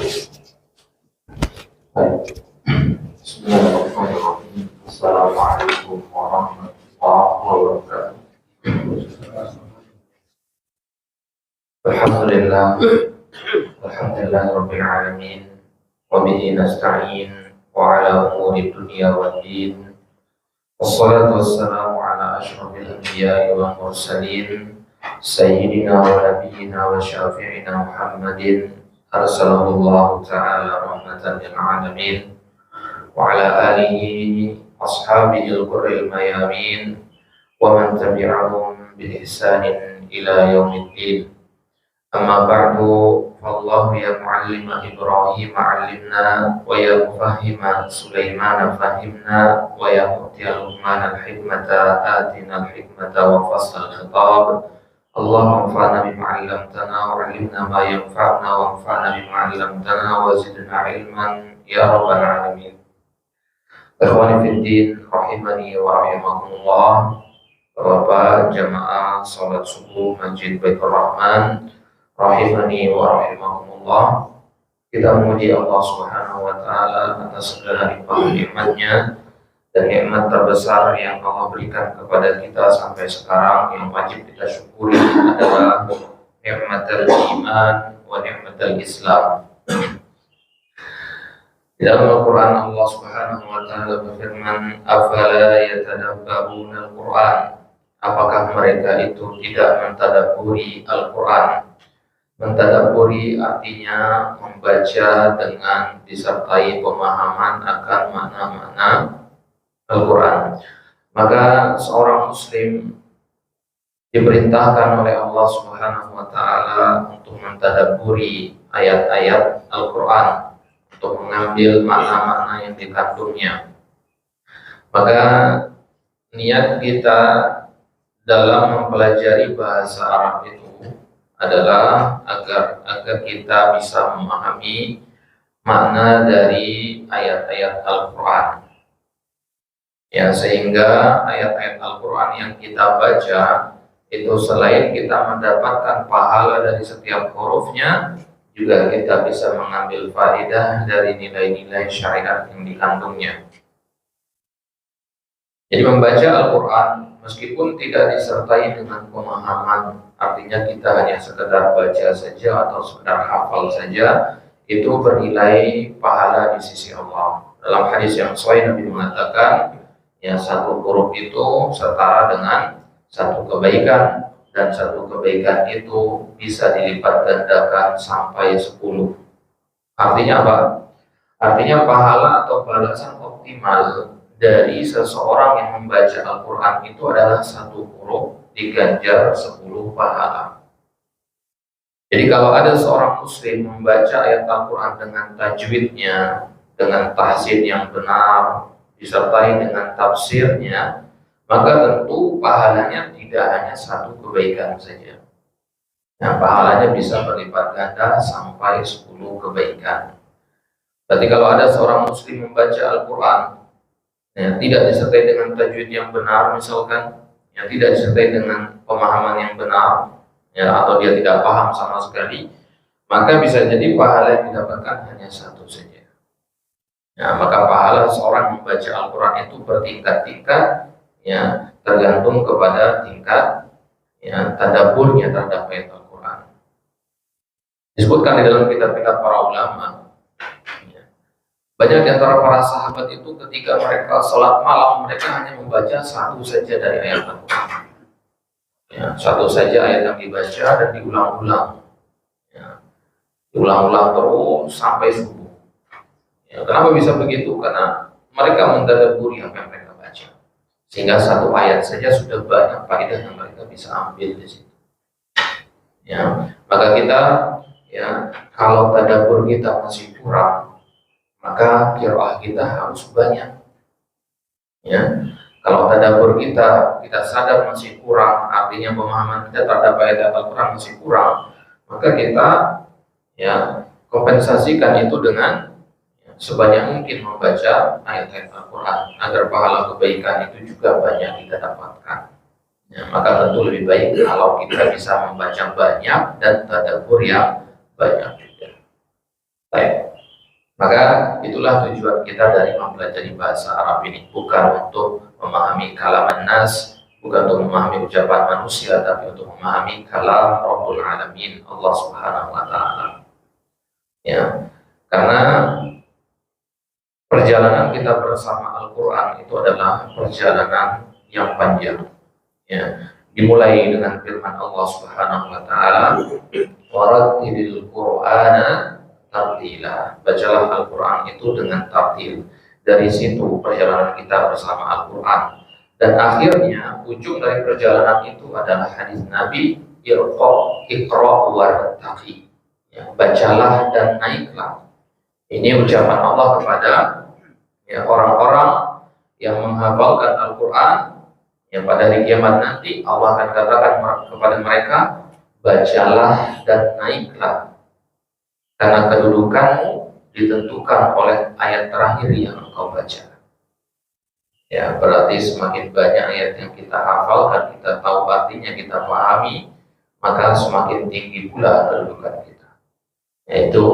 Bismillahirrahmanirrahim. Assalamualaikum warahmatullahi wabarakatuh. Alhamdulillah, alhamdulillahirabbil alamin. Wa bihi nasta'in wa ala umuri dunya waddin. Wassalatu wassalamu ala asyrafil anbiya'i wal mursalin sayyidina wa nabiyyina wa syafi'ina Muhammadin arsalallahu ta'ala rahmatan lil alamin wa ala alihi ashabihi al-qurril mayamin wa man tabi'ahum bi ihsanin ila yaumiddin. Amma ba'du, fallahu ya mu'allima Ibrahim 'allimna wa ya mufahhima Sulaiman fahimna wa ya mu'tiya Luqman al-hikmata atina al-hikmata wa fasl al-khitab. Allahumma anfa'na bima 'allamtana wa 'allimna ma yanfa'una wa anfa'na bima 'allamtana wa zidna 'ilman ya rabbal alamin. Ikhwani fid din, rahimani wa rahimakumullah. Bapak jamaah salat subuh Masjid Baitur Rahman, rahimani wa rahimakumullah. Kita memuji Allah Subhanahu wa taala atas segala nikmat-nikmatnya dan nikmat terbesar yang Allah berikan kepada kita sampai sekarang yang wajib kita syukuri adalah nikmatul iman wa nikmatul Islam. Di dalam Al-Quran Allah Subhanahu wa taala berfirman, "Afala yatadabbaruna al-Quran?" Apakah mereka itu tidak mentadabburi Al-Quran? Mentadabburi artinya membaca dengan disertai pemahaman akan makna-makna Al-Quran. Maka seorang muslim diperintahkan oleh Allah Subhanahu wa taala untuk mentadabburi ayat-ayat Al-Quran, untuk mengambil makna-makna yang dikandungnya. Maka niat kita dalam mempelajari bahasa Arab itu adalah agar kita bisa memahami makna dari ayat-ayat Al-Quran. Ya, sehingga ayat-ayat Al-Quran yang kita baca itu selain kita mendapatkan pahala dari setiap hurufnya, juga kita bisa mengambil faedah dari nilai-nilai syariat yang dikandungnya. Jadi membaca Al-Quran meskipun tidak disertai dengan pemahaman, artinya kita hanya sekedar baca saja atau sekedar hafal saja, itu bernilai pahala di sisi Allah. Dalam hadis yang sahih Nabi mengatakan, ya, satu huruf itu setara dengan satu kebaikan, dan satu kebaikan itu bisa dilipat gandakan sampai 10. Artinya apa? Artinya pahala atau balasan optimal dari seseorang yang membaca Al-Quran itu adalah satu huruf diganjar 10 pahala. Jadi kalau ada seorang muslim membaca ayat Al-Quran dengan tajwidnya, dengan tahsin yang benar, disertai dengan tafsirnya, maka tentu pahalanya tidak hanya satu kebaikan saja. Nah, pahalanya bisa berlipat ganda sampai 10 kebaikan. Berarti kalau ada seorang muslim membaca Al-Quran, ya, tidak disertai dengan tajwid yang benar misalkan, ya, tidak disertai dengan pemahaman yang benar, ya, atau dia tidak paham sama sekali, maka bisa jadi pahala yang didapatkan hanya satu saja. Ya, maka pahala seorang membaca Al-Quran itu bertingkat-tingkat, ya, tergantung kepada tingkat, ya, tadabburnya terhadap ayat Al-Quran. Disebutkan di dalam kitab-kitab para ulama, ya, banyak di antara para sahabat itu ketika mereka sholat malam, mereka hanya membaca satu saja dari ayat Al-Quran, ya, satu saja ayat yang dibaca dan diulang-ulang, ya, diulang-ulang terus sampai subuh. Ya, kenapa bisa begitu? Karena mereka mentadabburi apa yang mereka baca, sehingga satu ayat saja sudah banyak faedah yang mereka bisa ambil di situ. Ya, maka kita, ya, kalau tadabbur kita masih kurang, maka qiraah kita harus banyak. Ya, kalau tadabbur kita sadar masih kurang, artinya pemahaman kita terhadap ayat Al-Quran masih kurang, maka kita, ya, kompensasikan itu dengan sebanyak mungkin membaca ayat-ayat Al-Quran agar pahala kebaikan itu juga banyak kita dapatkan. Ya, maka tentu lebih baik kalau kita bisa membaca banyak dan tadabbur yang banyak juga. Baik. Maka itulah tujuan kita dari mempelajari bahasa Arab ini, bukan untuk memahami kalaman nas, bukan untuk memahami ucapan manusia, tapi untuk memahami kalam Rabbul Alamin, Allah Subhanahu wa taala. Ya. Karena perjalanan kita bersama Al-Qur'an itu adalah perjalanan yang panjang. Ya. Dimulai dengan firman Allah Subhanahu wa taala, "Warattilil Qur'ana tartila." Bacalah Al-Qur'an itu dengan tartil. Dari situ perjalanan kita bersama Al-Qur'an. Dan akhirnya ujung dari perjalanan itu adalah hadis Nabi, Iqra wartaqi. Ya, bacalah dan naiklah. Ini ucapan Allah kepada orang-orang yang menghafalkan Al-Qur'an. Yang pada hari kiamat nanti Allah akan katakan kepada mereka, bacalah dan naiklah, karena kedudukanmu ditentukan oleh ayat terakhir yang engkau baca. Ya, berarti semakin banyak ayat yang kita hafalkan, kita tahu artinya, kita pahami, maka semakin tinggi pula kedudukan kita. Yaitu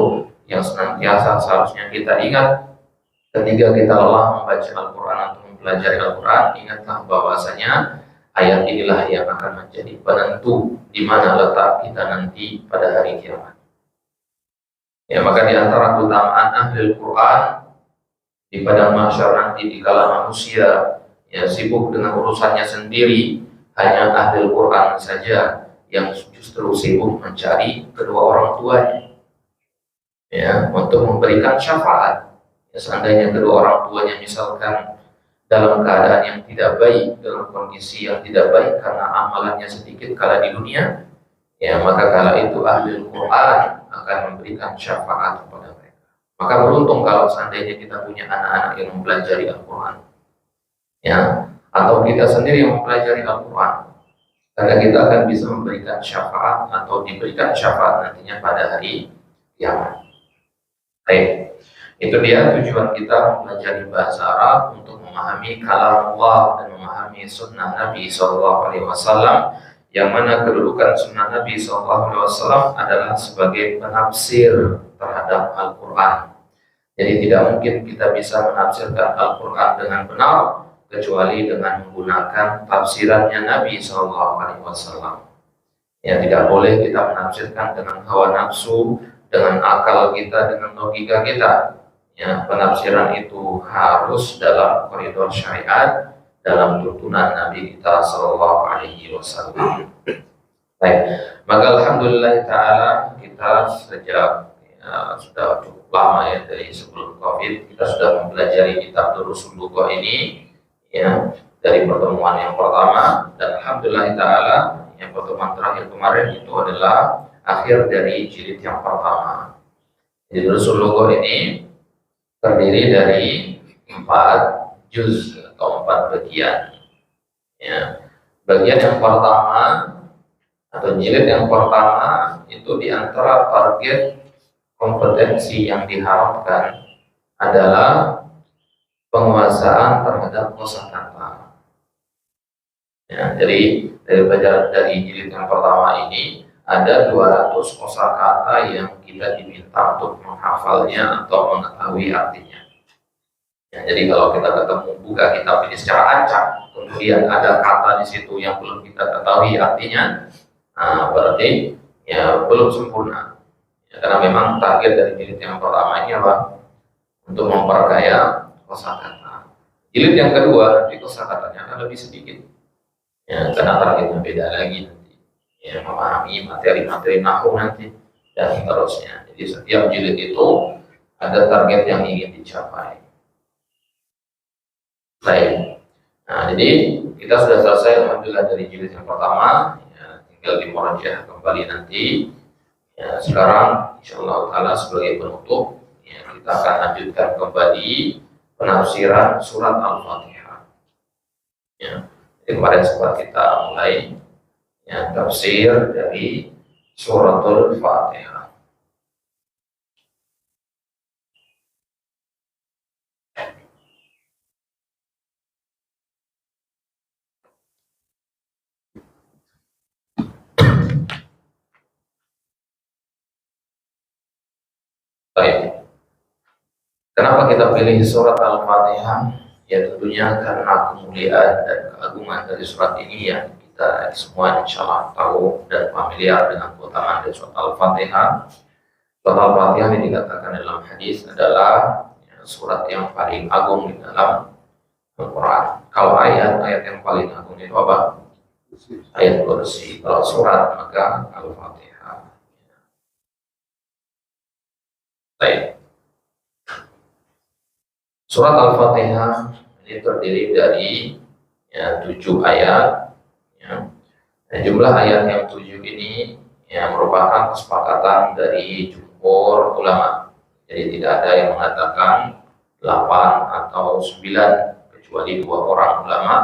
yang senantiasa seharusnya kita ingat ketika kita lelah membaca Al-Quran atau mempelajari Al-Quran. Ingatlah bahwasanya ayat inilah yang akan menjadi penentu di mana letak kita nanti pada hari kiamat. Ya, maka di antara keutamaan ahli Al-Quran di padang mahsyar nanti, di kala manusia ya sibuk dengan urusannya sendiri, hanya ahli Al-Quran saja yang justru sibuk mencari kedua orang tuanya, ya, untuk memberikan syafaat. Ya, seandainya kedua orang tuanya misalkan dalam keadaan yang tidak baik, dalam kondisi yang tidak baik karena amalannya sedikit kala di dunia, ya maka kala itu ahli Al-Quran akan memberikan syafaat kepada mereka. Maka beruntung kalau seandainya kita punya anak-anak yang mempelajari Al-Quran, ya, atau kita sendiri yang mempelajari Al-Quran, karena kita akan bisa memberikan syafaat atau diberikan syafaat nantinya pada hari kiamat. Baik, itu dia tujuan kita mempelajari bahasa Arab, untuk memahami kalam Allah dan memahami sunnah Nabi SAW, yang mana kedudukan sunnah Nabi SAW adalah sebagai penafsir terhadap Al-Quran. Jadi tidak mungkin kita bisa menafsirkan Al-Quran dengan benar kecuali dengan menggunakan tafsirannya Nabi SAW. Ya, tidak boleh kita menafsirkan dengan hawa nafsu, dengan akal kita, dengan logika kita. Ya, penafsiran itu harus dalam koridor syariat, dalam tuntunan Nabi kita SAW. Baik, maka alhamdulillah taala kita sejak sudah cukup lama ya, dari sebelum Covid kita sudah mempelajari kitab Durusul Lughah ini ya, dari pertemuan yang pertama, dan alhamdulillah taala yang pertemuan terakhir kemarin itu adalah akhir dari jilid yang pertama. Jadi Durusul Lughah ini terdiri dari 4 juz atau 4 bagian. Ya. Bagian yang pertama atau jilid yang pertama itu diantara target kompetensi yang diharapkan adalah penguasaan terhadap kosakata. Ya, jadi dari jilid yang pertama ini ada 200 kosakata yang kita diminta untuk menghafalnya atau mengetahui artinya. Ya, jadi kalau kita ketemu buka kitab ini secara acak, kemudian ada kata di situ yang belum kita ketahui artinya, nah, berarti ya belum sempurna. Ya, karena memang target dari jilid yang pertama ini apa? Untuk memperkaya kosakata. Jilid yang kedua nanti kosakatanya akan lebih sedikit. Ya, karena targetnya beda lagi nanti. Ya, memahami materi-materi nahwu nanti dan seterusnya. Jadi setiap jilid itu ada target yang ingin dicapai. Baik. Nah, jadi kita sudah selesai alhamdulillah dari jilid yang pertama. Ya, tinggal dimurajaah kembali nanti. Ya, sekarang insyaallah taala sebagai penutup ya, kita akan lanjutkan kembali penafsiran surat Al-Fatihah. Ya, jadi kemarin sempat kita mulai ya, tafsir dari suratul Fatihah. Baik. Kenapa kita pilih surat Al-Fatihah? Ya tentunya karena kemuliaan dan keagungan dari surat ini yang kita semua insya Allah tahu dan familiar dengan keutamaan dari surat Al-Fatihah. Surat Al-Fatihah yang dikatakan dalam hadis adalah surat yang paling agung di dalam Al-Quran. Kalau ayat yang paling agung itu apa? Ayat kursi. Kalau surat maka Al-Fatihah. Baik. Surat Al-Fatihah ini terdiri dari 7 ayat. Dan jumlah ayat yang 7 ini merupakan kesepakatan dari jumhur ulama. Jadi tidak ada yang mengatakan 8 atau 9 kecuali 2 orang ulama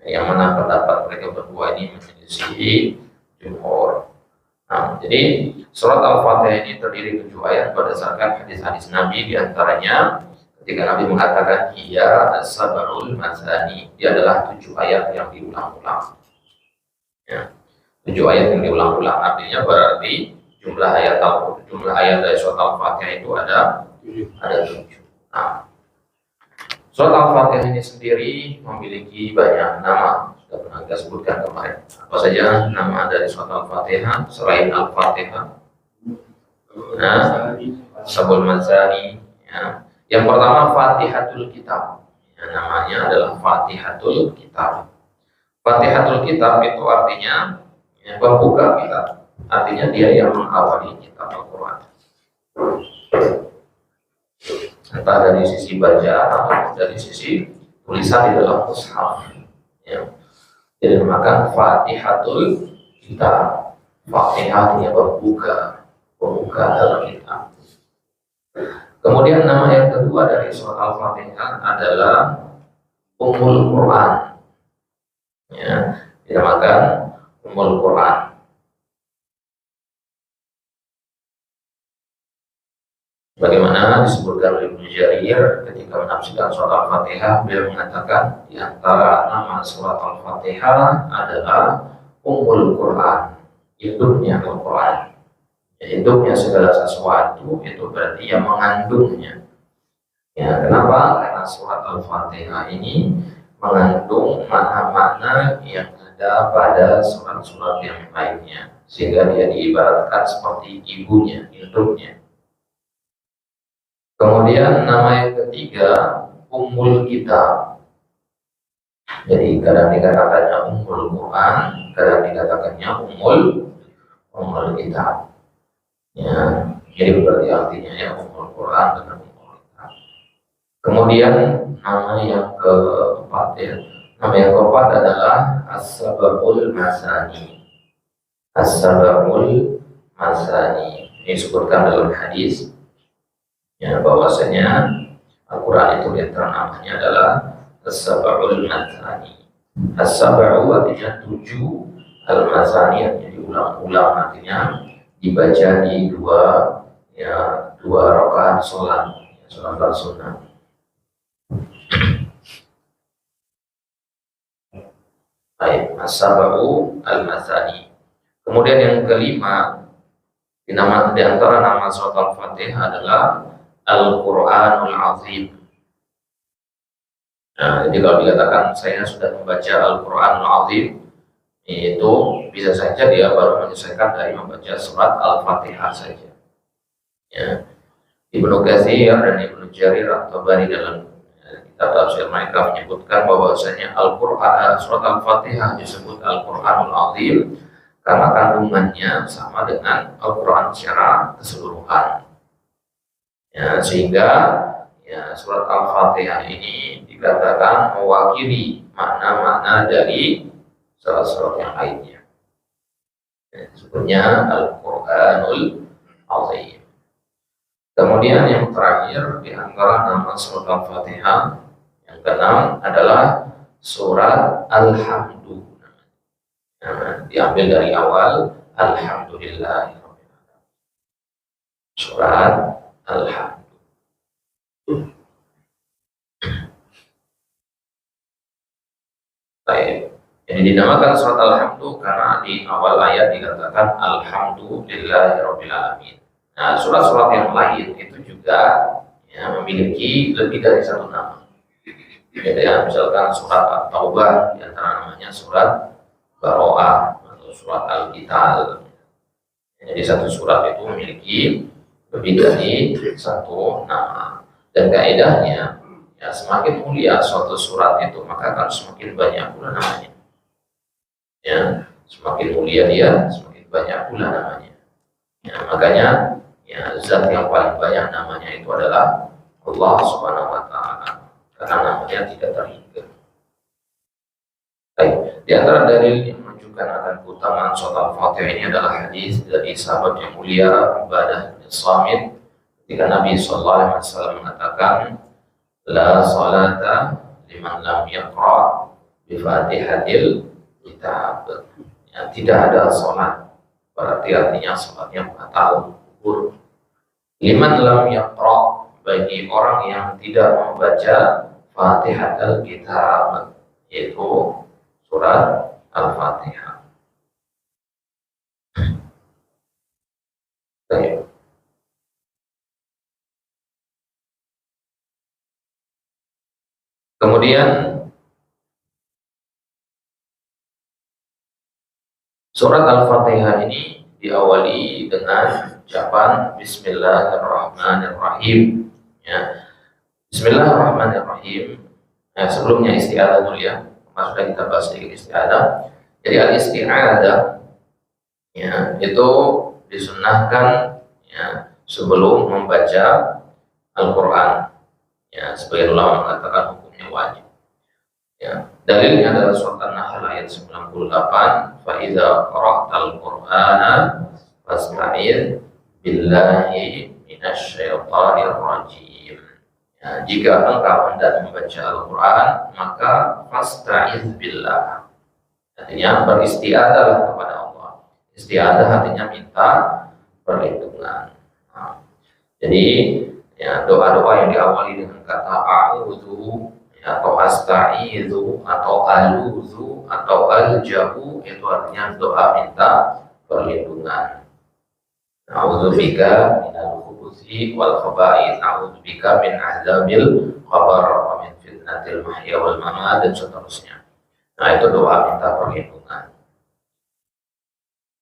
yang mana pendapat mereka berdua ini menyelisihi jumhur. Nah, jadi surat Al-Fatihah ini terdiri 7 ayat berdasarkan hadis-hadis Nabi, diantaranya ketika Nabi mengatakan hiya as-sab'ul masani, dia adalah 7 ayat yang diulang-ulang. 7 ayat yang diulang-ulang artinya berarti jumlah ayat dari surat Al-Fatihah itu ada 7. Nah, surat Al-Fatihah ini sendiri memiliki banyak nama, sudah pernah kita sebutkan kemarin. Apa saja nama dari surat Al-Fatihah selain Al-Fatihah? Sabul Mazani. Yang pertama Fatihatul Kitab. Namanya adalah Fatihatul Kitab. Fatihatul Kitab itu artinya pembuka kitab. Artinya dia yang mengawali kitab Al-Quran. Entah dari sisi bacaan atau dari sisi tulisan di dalam mushaf. Jadi dinamakan Fatihatul Kitab. Fatihah artinya pembuka dalam kitab. Kemudian nama yang kedua dari surat Al-Fatihah adalah Ummul Quran. Dinamakan Ummul Quran. Bagaimana disebutkan oleh Ibnu Jarir ketika menafsirkan surat Al-Fatihah, beliau mengatakan di antara nama surat Al-Fatihah adalah Ummul Quran, induknya Al-Quran. Induknya segala sesuatu itu berarti yang mengandungnya. Kenapa? Karena surat Al-Fatihah ini mengandung makna-makna yang ada pada surat-surat yang lainnya, sehingga dia diibaratkan seperti ibunya, induknya. Kemudian nama yang ketiga Ummul Kitab. Jadi kadang dikatakannya Ummul Quran, kadang dikatakannya Ummul Kitab. Jadi berarti artinya Ummul Quran dengan Ummul Kitab. Kemudian nama yang keempat adalah As-Sab'ul Masani. As-Sab'ul Masani ini disebutkan dalam hadis bahwasanya Al-Quran itu yang namanya adalah As-Sab'ul Masani. As-Sab'u artinya 7, Al-Masani artinya diulang-ulang, artinya dibaca di dua rakaat sholat sunnah. Baik, As-Sab'u Al-Masani. Kemudian yang kelima di antara nama surat Al-Fatihah adalah Al-Quranul Azim. Jadi kalau dikatakan saya sudah membaca Al-Quranul Azim, itu bisa saja dia baru menyelesaikan dari membaca surat Al-Fatihah saja. Ibnu Katsir dan Ibnu Jarir At-Tabari dalam kitab tafsir mereka menyebutkan bahwasanya Al-Quran surat Al-Fatihah disebut Al-Quranul Azim karena kandungannya sama dengan Al-Quran secara keseluruhan. Sehingga surat Al-Fatihah ini dikatakan mewakili makna-makna dari surat yang lainnya. Disebutnya Al-Quranul Azim. Kemudian yang terakhir di antara nama surat Al-Fatihah yang keenam adalah surat Al-Hamdu. Diambil dari awal Alhamdulillah. Surat Al-Hamdu. Baik. Jadi dinamakan surat Al-Hamdu karena di awal ayat dikatakan Alhamdulillahirabbil alamin. Nah, surat-surat yang lain itu juga ya, memiliki lebih dari satu nama. Jadi ya, misalkan surat At-Taubah, di antara namanya surat Baro'ah atau surat Al-Qital. Jadi satu surat itu memiliki lebih dari satu nama. Dan kaidahnya, ya semakin mulia suatu surat itu, maka akan semakin banyak pula namanya. Ya, semakin mulia dia, semakin banyak pula namanya. Ya, makanya ya zat yang paling banyak namanya itu adalah Allah Subhanahu wa taala. Karena namanya tidak terhingga. Baik, di antara dalil yang menunjukkan akan keutamaan surat Al-Fatihah ini adalah hadis dari sahabat yang mulia Ubadah bin Samit ketika Nabi sallallahu alaihi wasallam mengatakan la salata liman lam yaqra bi Fatihatil kitab. Ya, tidak ada salat, berarti artinya salatnya batal, gugur. Liman lam yaqra, bagi orang yang tidak membaca Fatihatul Kitab, yaitu surat Al-Fatihah. Baik. Kemudian surat Al-Fatihah ini diawali dengan ucapan Bismillahirrahmanirrahim. Ya. Bismillahirrahmanirrahim. Nah, sebelumnya isti'adzah dulu ya. Sudah kita bahas sedikit isti'adzah. Jadi al-isti'adzah ya, itu disunnahkan ya, sebelum membaca Al-Quran. Ya, sebagian ulama mengatakan hukumnya wajib. Ya, dalilnya adalah surat An-Nahl ayat 98, fa idza qara'tal Qur'ana fasta'idz billahi minasyaitonir rajim. Ya, jika engkau hendak membaca Al-Quran, maka fasta'idz billah. Artinya beristiadzahlah kepada Allah. Istiadzah artinya minta perlindungan. Nah, jadi ya, doa-doa yang diawali dengan kata a'udzu atau asta'izu atau aluzu atau aljahu itu artinya doa minta perlindungan. A'udzubika minal khubuthi wal khaba'ith, a'udzubika min azabil qabr wa min fitnatil mahya wal mamat, dan seterusnya. Nah, itu doa minta perlindungan.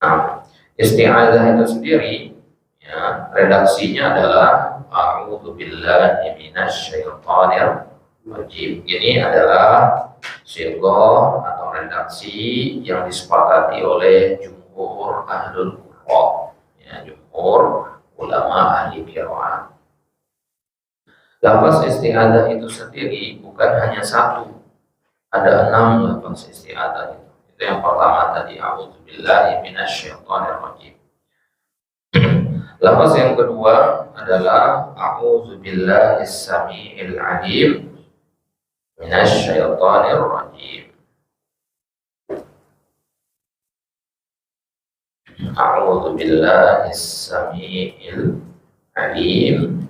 Nah, isti'adzah itu sendiri ya, redaksinya adalah a'udzubillahi minasyaitonir rajim. Ini adalah sighah atau redaksi yang disepakati oleh jumhur ahlul qurra, ya, jumhur ulama ahli qiraat. Lafaz isti'adzah itu sendiri bukan hanya satu, ada 6 lafaz isti'adzah itu. Itu yang pertama tadi, a'udzubillahi minasyaitonir rajim. Lafaz yang kedua adalah a'udzubillahis samiil alim minasyaitonir rajim. A'udzubillahis samiil alim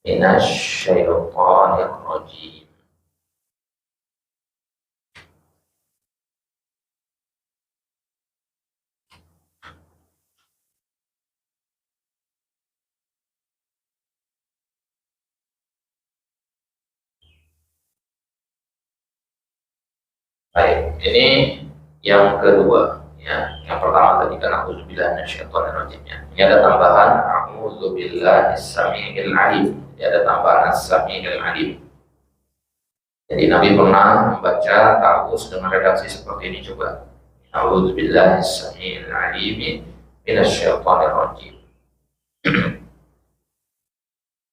minasyaitonir rajim. Baik, ini yang kedua ya. Yang pertama tadi kan a'udzubillahi minasyaitonir rajim ya. Ini ada tambahan a'udzubillahis samiil alim. Jadi ada tambahan as-samiil alim. Jadi Nabi pernah membaca ta'awudz dengan redaksi seperti ini juga. A'udzubillahis samiil alim minasyaitonir rajim.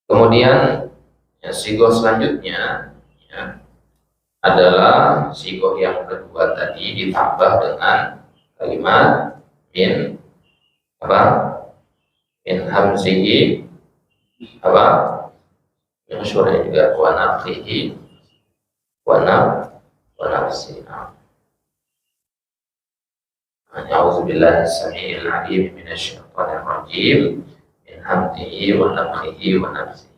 Kemudian ya, sighah selanjutnya ya, adalah sighah yang kedua tadi ditambah dengan kalimat min apa? Min hamzihi apa? Yang syurah juga wa nafsihi wa nafsihi. A'udzubillahi as-sami'il 'alim minasyaitonir rajim min hamzihi wa nafsihi wa nafsihi.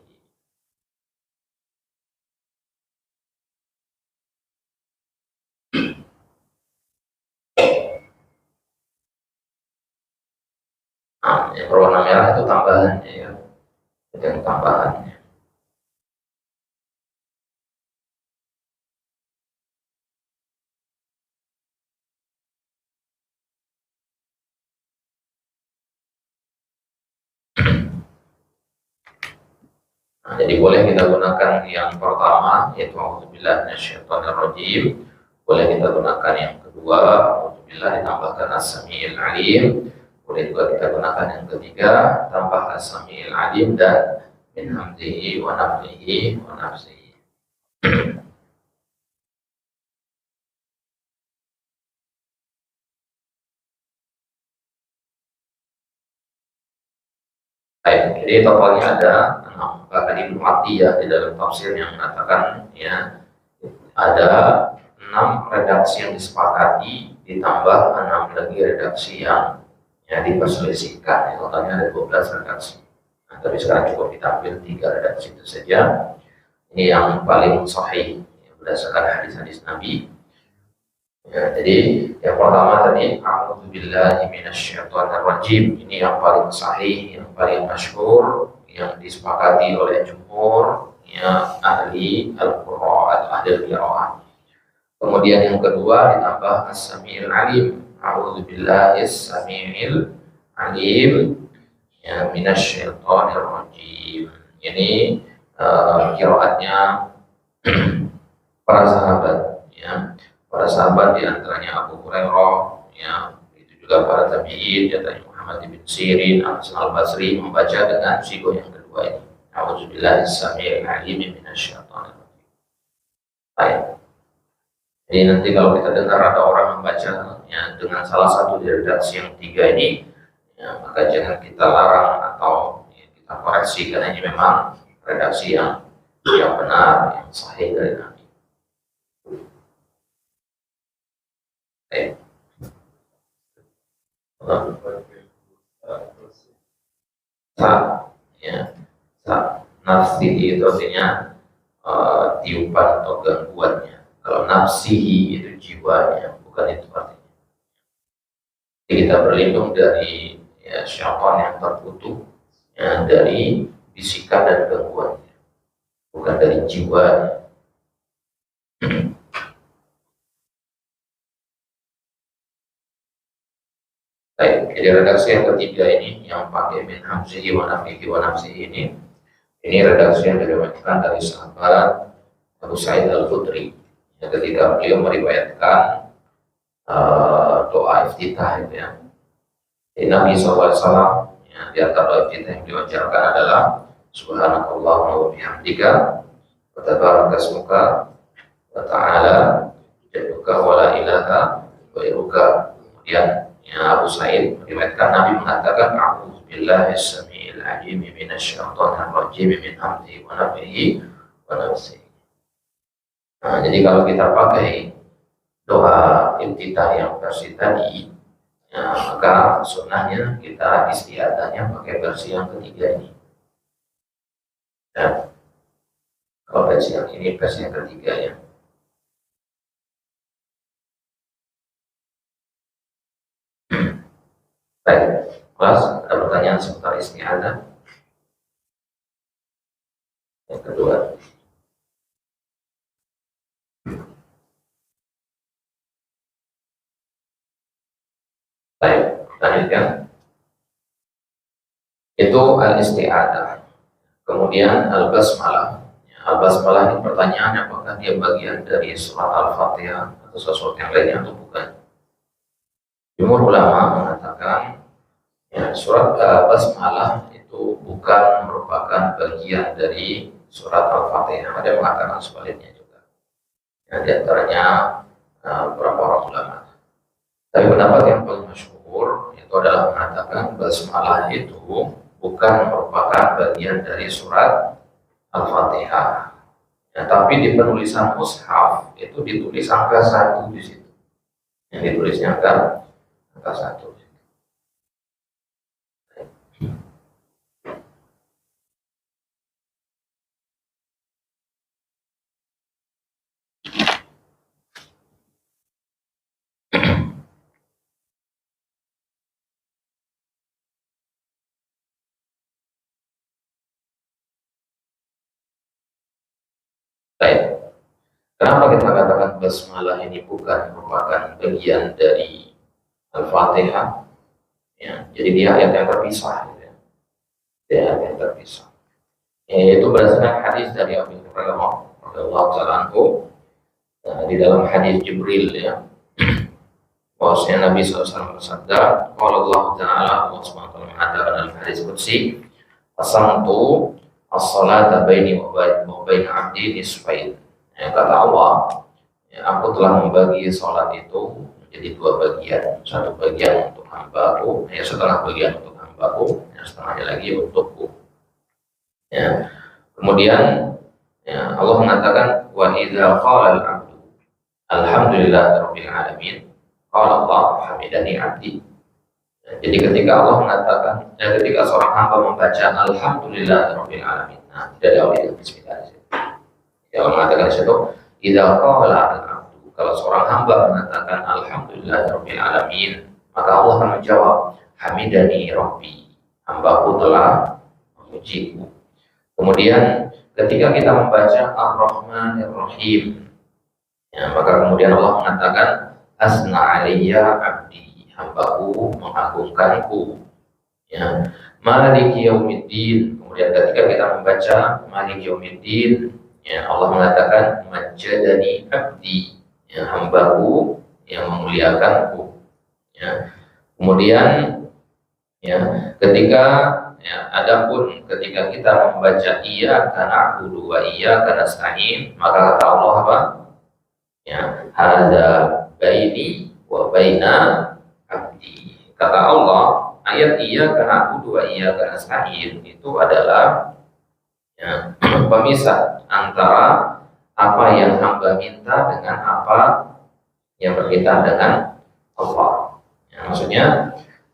Nah, yang berwarna merah itu tambahannya ya, itu yang tambahannya. Nah, jadi boleh kita gunakan yang pertama yaitu auzubillahi minasyaitonirrajim. Boleh kita gunakan yang kedua auzubillah ditambahkan as-sami'il alim. Boleh juga kita gunakan yang ketiga tambah as-sami'il alim dan min hamdihi wa nafthihi wa nafsihi. Baik, jadi totalnya ada 6. Bahkan Ibnu Atiyah di dalam tafsir yang mengatakan ya ada 6 redaksi yang disepakati ditambah 6 lagi redaksi yang diperselisihkan. Totalnya ada 12 redaksi. Nah, tapi sekarang cukup kita ambil 3 redaksi itu saja. Ini yang paling sahih berdasarkan hadis-hadis Nabi. Ya, jadi yang pertama tadi a'udzubillahi minasyaitonirrajim. Ini yang paling sahih, yang paling masyhur, yang disepakati oleh jumhur ya ahli Al-Qur'an, ahli Al-Qira'ah. Kemudian yang kedua ditambah as-sami'il alim. A'udzubillahi as-sami'il alim ya minasyaitonirrajim. Ini qiraatnya para sahabat ya. Para sahabat diantaranya Abu Hurairah ya, itu juga para tabi'in diantaranya Muhammad bin Sirin, Hasan al-Basri membaca dengan sigo yang kedua ini. A'udzubillahi as-sami'il alim minasyaitonir rajim. Baik. Jadi nanti kalau kita dengar ada orang membaca ya dengan salah satu dari redaksi yang 3 ini ya, maka jangan kita larang atau ya, kita koreksi karena ini memang redaksi yang benar, yang sahih dari Nabi. Sa ya sa nafsihi itu artinya tiupan atau gangguannya. Kalau nafsihi itu jiwanya, bukan itu artinya. Jadi kita berlindung dari ya, syaitan yang terkutuk ya, dari bisikan dan gangguannya, bukan dari jiwanya. Baik, jadi redaksi yang ketiga ini yang pakai min hamzihi wa nafihi wa nafsihi ini redaksi yang diriwayatkan dari sahabat Abu Sa'id Al-Khudri yang ketika beliau meriwayatkan doa iftitah itu ya. Di Nabi SAW ya, di antara doa iftitah yang diwajarkan adalah Subhanakallahumma wa bihamdika wa tabaraka ismuka wa ta'ala jadduka wa la ilaha ghairuka. Kemudian ya, Abu Sa'id meriwayatkan Nabi mengatakan a'udzubillahi as-sami'il 'alim minasyaitonir rajim min hamdihi wa nafthihi wa nafsihi. Nah, jadi kalau kita pakai doa iftitah yang versi tadi ya, maka sunnahnya kita istiadahnya pakai versi yang ketiga ini ya. Kalau versi yang ini versi yang ketiga ya. Baik, kelas ada pertanyaan seputar istiadah yang kedua. Baik, lanjutkan. Itu al-isti'adah. Kemudian al-basmalah. Al-basmalah ini pertanyaannya apakah dia bagian dari surat Al-Fatihah atau sesuatu yang lainnya atau bukan. Jumhur ulama mengatakan ya, surat basmalah itu bukan merupakan bagian dari surat Al-Fatihah. Ada yang mengatakan sebaliknya juga. Ya, di antaranya beberapa orang ulama. Tapi pendapat yang paling masyhur itu adalah mengatakan basmalah itu bukan merupakan bagian dari surat Al-Fatihah. Ya, tapi di penulisan mushaf itu ditulis angka 1 di situ. Yang ditulisnya angka 1. Kenapa kita katakan basmalah ini bukan merupakan bagian dari Al-Fatihah? Ya, jadi dia ayat yang terpisah, gitu ya. Dia ayat yang terpisah. Yaitu berdasarkan hadis dari Abu Hurairah radhiyallahu taala anhu, di dalam hadis Jibril, ya, bahwasanya Nabi SAW bersabda, qala Allah Ta'ala, Allah SWT mengatakan dalam hadis qudsi, qasamtu as-salata baini wa baina 'abdi nisfain. Ya, kata Allah, ya, aku telah membagi sholat itu menjadi dua bagian, satu bagian untuk hambaku, ya, setengah bagian untuk hambaku, ya, setengahnya lagi untukku. Ya. Kemudian, ya, Allah mengatakan, wa idza qala al-'abdu alhamdulillahirabbil alamin, qala Allah hamidani 'abdi. Ya, jadi ketika Allah mengatakan, ketika seorang hamba membaca alhamdulillahirabbil alamin, nah, tidak ada oleh bismillah. Allah mengatakan di situ, idza qala al-'abdu, kalau seorang hamba mengatakan alhamdulillahirabbil alamin, maka Allah akan menjawab hamidani rabbi, hambaku telah memujiku. Kemudian ketika kita membaca ar-rahmanir rahim, ya, maka kemudian Allah mengatakan asna alayya abdi, hambaku mengagungkanku. Ya, maliki yaumiddin, kemudian ketika kita membaca maliki yaumiddin, ya, Allah mengatakan majadani abdi, ya, hambaku yang memuliakanku. Ya. Kemudian, ya, ketika, ya, adapun ketika kita membaca iyyaka na'budu wa iyyaka nasta'in, maka kata Allah apa? Ya, hadza baini wa baina abdi. Kata Allah, ayat iyyaka na'budu wa iyyaka nasta'in itu adalah, ya, pemisah antara apa yang hamba minta dengan apa yang berkaitan dengan Allah. Ya, maksudnya,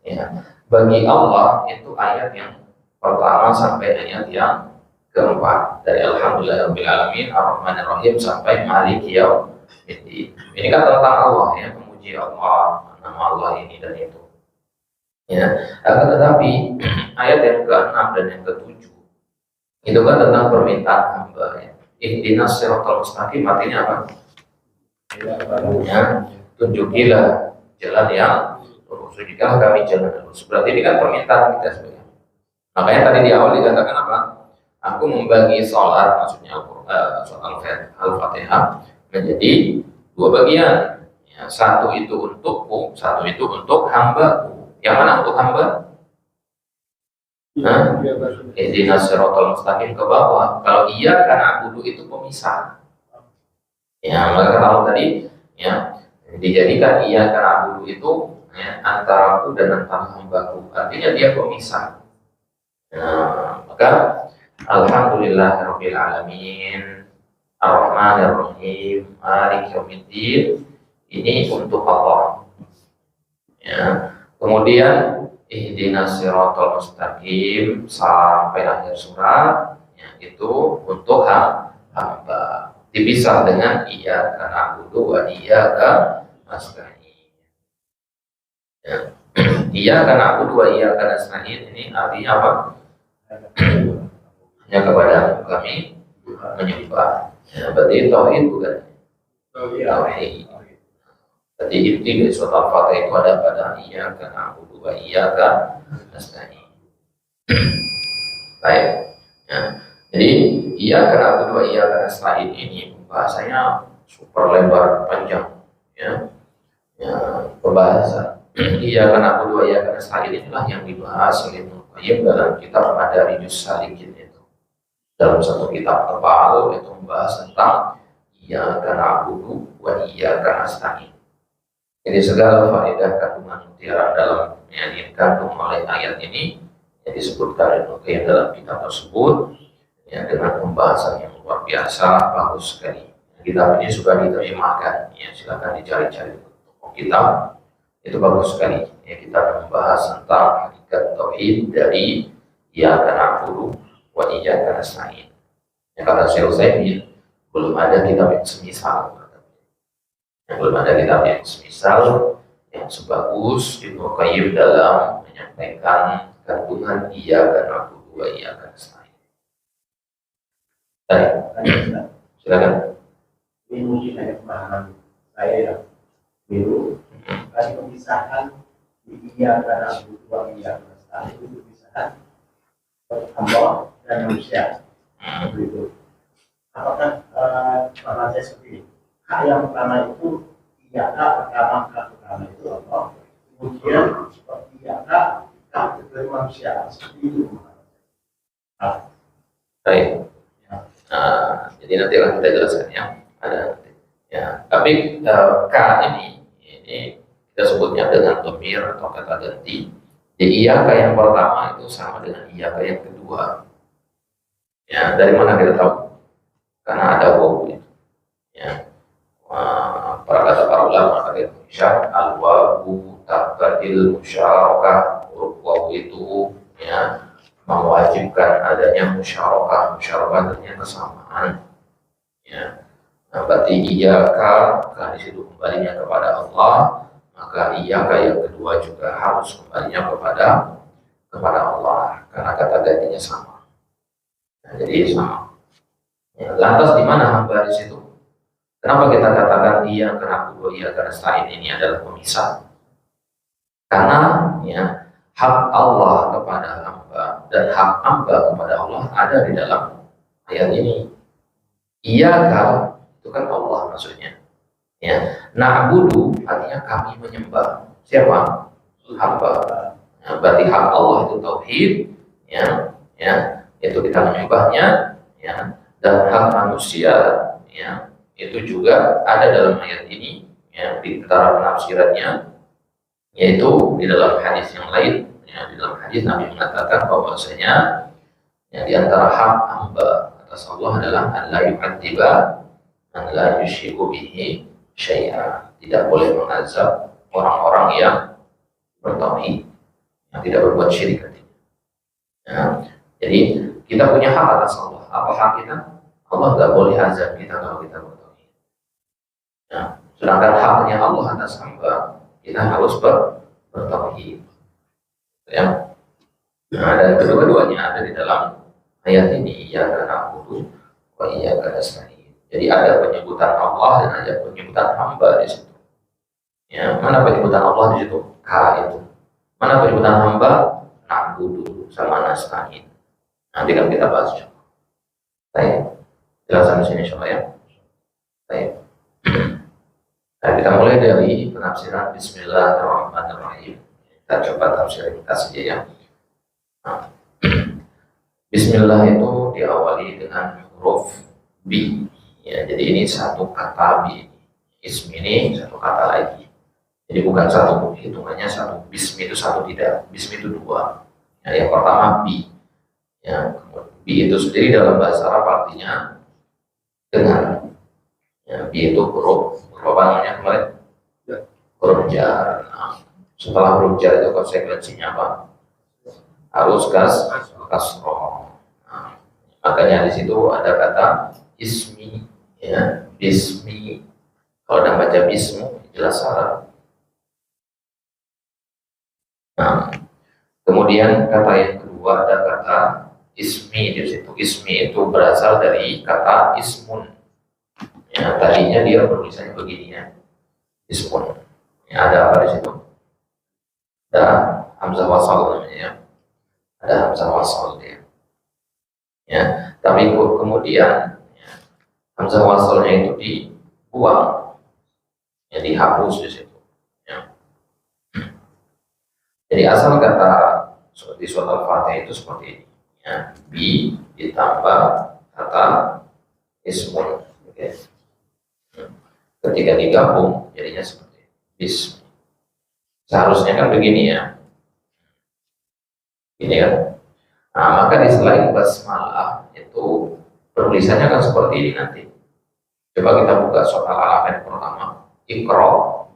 ya, bagi Allah itu ayat yang pertama sampai ayat yang keempat, dari alhamdulillahirabbil alamin ar-rahmanir rahim sampai maliki yaumiddin. Ini kan tentang Allah, ya, memuji Allah, nama Allah ini dan itu. Ya, akan tetapi ayat yang ke-6 dan yang ke-7 itu kan tentang permintaan hamba, ya. Ihdinas siratal mustaqim, artinya apa? Ya, tunjukilah jalan yang lurus, tunjukilah kami jalan lurus. Berarti ini kan permintaan kita sebenarnya. Makanya tadi di awal dikatakan apa? Aku membagi sholat, maksudnya Al-Fatihah menjadi dua bagian. Ya, satu itu untukku, satu itu untuk hambaku. Yang mana untuk hamba? Ihdinas siratal mustaqim ke bawah. Kalau iya karena abudu itu pemisah. Ya, maka kalau tadi, ya, dijadikan iya karena abudu itu, ya, antara aku dan antara hambaku. Artinya dia pemisah. Nah, maka alhamdulillahirabbil alamin ar-rahmanir rahim maliki yaumiddin ini untuk Allah. Ya. Kemudian ihdinas siratal mustaqim sampai akhir surat, ya, itu untuk hamba. Dipisah dengan iyyaka na'budu wa iyyaka nasta'in. Ya. Iyyaka na'budu wa iyyaka nasta'in ini artinya apa? Hanya kepada kami menyembah. Ya, berarti tauhid bukan? Tauhid. Jadi inti dari surat Al-Fatihah itu ada pada iyyaka na'budu wa iyyaka nasta'in. Baik. Ya. Jadi iyyaka na'budu wa iyyaka nasta'in ini bahasanya super lebar panjang, ya. Ya, pembahasan iyyaka na'budu wa iyyaka nasta'in inilah yang dibahas oleh Ibnu Qayyim dalam kitab Madarijus Salikin itu. Dalam satu kitab tebal itu membahas tentang iyyaka na'budu wa iyyaka nasta'in. Jadi segala faedah kandungan mutiara dalam yang dikandung oleh ayat ini yang disebutkan Ibnu Qayyim dalam kitab tersebut, ya, dengan pembahasan yang luar biasa, bagus sekali. Kitab ini sudah diterjemahkan, ya, silakan dicari-cari kitab, itu bagus sekali. Ya, kita membahas tentang hakikat tauhid dari iyyaka na'budu wa iyyaka nasta'in. Ya, kata Syekh Utsaimin, belum ada kitab yang semisal. Belum ada kitab yang semisal, yang sebagus Ibnu Qayyim dalam menyampaikan kandungan iyyaka na'budu wa iyyaka nasta'in. Silakan. Ini mungkin hanya pemahaman saya yang biru. Tadi pemisahan iya karena butuh iya karena itu pemisahan Allah dan manusia. Begitu. Apakah pertanyaan saya seperti ini? Hak yang pertama itu iya kak pertama itu apa? Kemudian iya kak dari manusia seperti itu. Baik. Jadi nanti akan kita jelaskan ya. Ada ya. Tapi K ini kita sebutnya dengan dhamir atau kata ganti. Jadi iyaka yang pertama itu sama dengan iyaka yang kedua. Ya, dari mana kita tahu? Karena ada wawu itu. Ya. Para ulama kata Indonesia al-wawu taqdil musyarakah. Huruf wawu itu ya mewajibkan adanya musyarakah artinya kesamaan. Ya. Nah, berarti iyaka di situ kembalinya kepada Allah, maka iyaka yang kedua juga harus kembalinya kepada Allah karena kata gantinya sama. Nah, jadi sama. Ya, lantas di mana hamba di situ? Kenapa kita katakan iya karena iya karena selain ini adalah pemisah? Karena ya hak Allah kepada hamba dan hak hamba kepada Allah ada di dalam ayat ini. Iyaka itu kan Allah maksudnya. Ya, na'budu artinya kami menyembah. Siapa? Hamba. Nah, berarti hak Allah itu tauhid, ya, itu kita menyembahnya, ya, dan hak manusia, ya, itu juga ada dalam ayat ini, ya, di antara penafsirannya, yaitu di dalam hadis yang lain, ya, di dalam hadis Nabi mengatakan bahwasanya, ya, di antara hak hamba atas Allah adalah an la yu'adziba man la yusyriku bihi syai'a. Tidak boleh mengazab orang-orang yang bertauhid, yang tidak berbuat syirik. Ya, jadi kita punya hak atas Allah. Apa hak kita? Allah nggak boleh azab kita kalau kita bertauhid. Ya, sedangkan haknya Allah atas hamba, kita harus bertauhid. Ya. Nah, dan kedua-duanya ada di dalam ayat ini, ya karena aku wa iya karena nasta'in. Jadi ada penyebutan Allah dan ada penyebutan hamba di situ. Ya, mana penyebutan Allah di situ? K itu. Mana penyebutan hamba? Na'budu sama nasta'in. Nanti kan kita bahas coba. Baik. Jelasan di sini coba ya. Baik. Nah, kita mulai dari penafsiran Bismillahirrahmanirrahim. Kita coba tafsir kita saja ya. Nah, Bismillah itu diawali dengan huruf B. Ya, jadi ini satu kata B. Ismi ini satu kata lagi. Jadi bukan satu, hitungannya satu. Bismi itu satu tidak. Bismi itu dua. Ya, yang pertama B. Ya, B itu sendiri dalam bahasa Arab artinya dengan. Ya, B itu huruf apa namanya kemarin? Huruf jar. Nah, setelah huruf jar itu konsekuensinya apa? Harus kasroh. Nah, makanya di situ ada kata ismi, ya, bismi. Kalau ada baca bismu jelas salah. Nah, kemudian kata yang kedua ada kata ismi di situ. Ismi itu berasal dari kata ismun. Ya, tadinya dia penulisannya begini ya, ismun. Ya, ada apa di situ? Ada hamzah wasal namanya ya. Ada hamzah wasal dia. Ya, tapi kemudian ya, hamzah wasalnya itu dibuang, ya, dihapus di situ. Ya. Jadi asal kata seperti surat Al-Fatihah itu seperti ini. Ya, bi ditambah kata ismun. Okay. Ketika digabung jadinya seperti bis. Seharusnya kan begini ya. Ini kan. Nah, maka di selain basmalah itu penulisannya kan seperti ini nanti. Coba kita buka surat Al-Alaq yang pertama. Iqra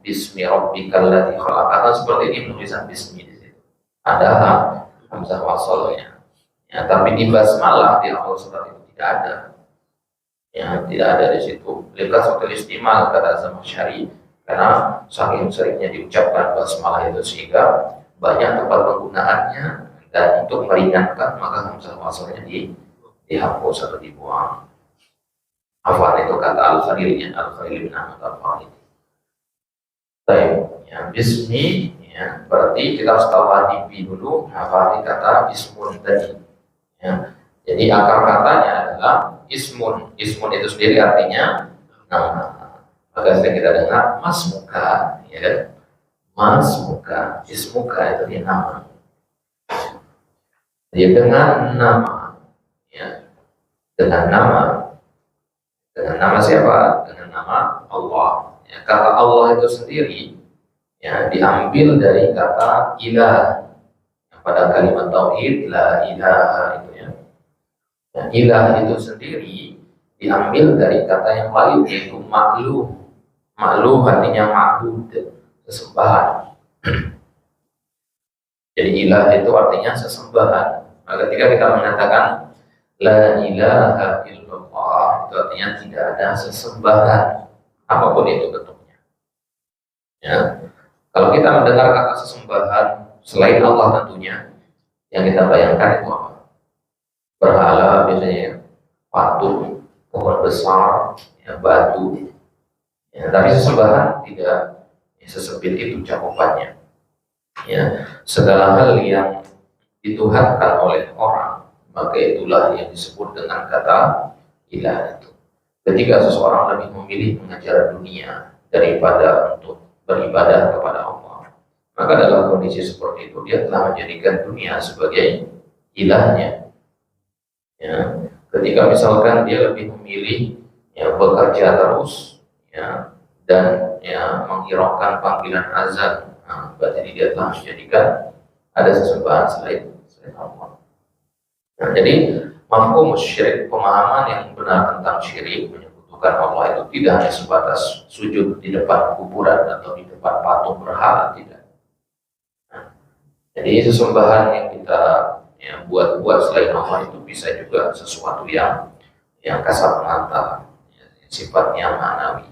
bismi rabbikal ladzi khalaq. Akan seperti ini penulisan bismi di situ. Ada hamzah wasalnya. Ya, tapi di basmalah di awal surat itu tidak ada. Ya, tidak ada di situ. Lihat suatu istimal kata Zamakhsyari, karena saking seringnya diucapkan basmalah itu sehingga banyak tempat penggunaannya, dan untuk meringankan maka hamzah wasalnya dihapus atau dibuang. Afwan itu kata Al-Khalilnya, Al-Khalil bin Ahmad Al-Faridi. Baik, ya, bismi, ya, berarti kita harus tahu hati dulu, hafali kata ismun tadi. Ya. Jadi akar katanya adalah ismun. Ismun itu sendiri artinya nama. Maka sering kita dengar mas muka, ya kan? Mas muka, ismuka itu dia nama. Jadi dengan nama, ya, dengan nama siapa? Dengan nama Allah. Ya, kata Allah itu sendiri ya diambil dari kata ilah. Pada kalimat tauhid la ilaha itu ya. Ya, ilah itu sendiri diambil dari kata yang lain yaitu ma'luh. Ma'luh artinya ma'bud, sesembahan. Jadi ilah itu artinya sesembahan. Maka ketika kita mengatakan la ilaha illallah, itu artinya tidak ada sesembahan apapun itu bentuknya. Ya. Kalau kita mendengar kata sesembahan selain Allah tentunya, yang kita bayangkan itu apa? Berhala biasanya, patung, pohon besar, ya, batu. Ya, tapi sesembahan tidak ya, sesempit itu cakupannya. Ya, segala hal yang dituhankan oleh orang, maka itulah yang disebut dengan kata ilah itu. Ketika seseorang lebih memilih mengejar dunia daripada untuk beribadah kepada Allah, maka dalam kondisi seperti itu dia telah menjadikan dunia sebagai ilahnya. Ya, ketika misalkan dia lebih memilih ya, bekerja terus ya, dan ya, menghiraukan panggilan azan, nah, berarti dia telah menjadikan ada sesembahan selain Allah. Nah, jadi mafhum syirik, pemahaman yang benar tentang syirik menyekutukan Allah itu tidak hanya sebatas sujud di depan kuburan atau di depan patung berhala, tidak. Nah, jadi sesembahan yang kita ya, buat selain Allah itu bisa juga sesuatu yang kasat mata, ya, sifatnya manawi.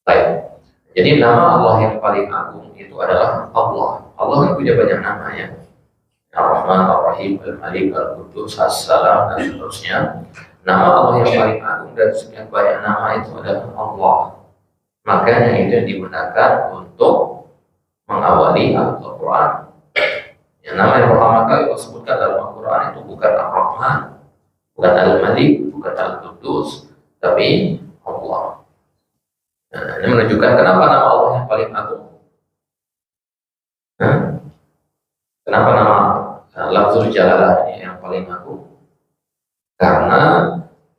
Baik. Jadi nama Allah yang paling agung itu adalah Allah. Allah kan punya banyak nama ya. Ar-Rahman, Ar-Rahim, Al-Malik, Al-Qudus, As-Salam, dan seterusnya. Nama Allah yang paling agung dan sekian banyak nama itu adalah Allah. Makanya itu yang digunakan untuk mengawali Al-Quran. Ya, nama yang pertama kali Allah sebutkan dalam Al-Quran itu bukan Ar-Rahman, bukan Al-Malik, bukan Al-Qudus, tapi Allah. Nah, ini menunjukkan kenapa nama Allah yang paling agung. Kenapa nama Lafzul Jalalah ini yang paling agung? Karena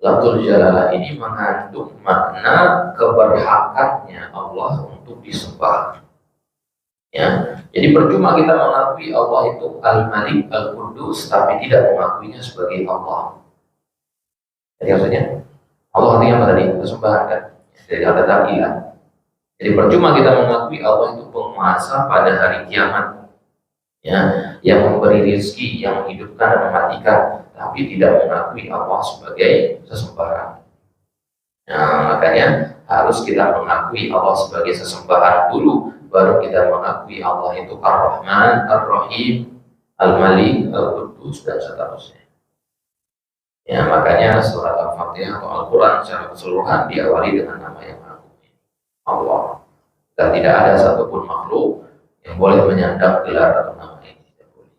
Lafzul Jalalah ini mengandung makna keberhakannya Allah untuk disembah. Ya, jadi percuma kita mengakui Allah itu Al-Malik, Al-Qudus, tapi tidak mengakuinya sebagai Allah. Jadi maksudnya Allah artinya apa tadi? Kesembahan kan? Dari kata ilah. Jadi percuma kita mengakui Allah itu penguasa pada hari kiamat, ya, yang memberi rezeki, yang menghidupkan dan mematikan, tapi tidak mengakui Allah sebagai sesembahan. Nah, makanya harus kita mengakui Allah sebagai sesembahan dulu, baru kita mengakui Allah itu Ar-Rahman, Ar-Rahim, Al-Malik, Al-Qudus, dan seterusnya. Ya, makanya surat Al-Fatihah atau Al-Quran secara keseluruhan diawali dengan nama yang agung, Allah. Dan tidak ada satupun makhluk yang boleh menyandang gelar atau nama ini, tidak boleh.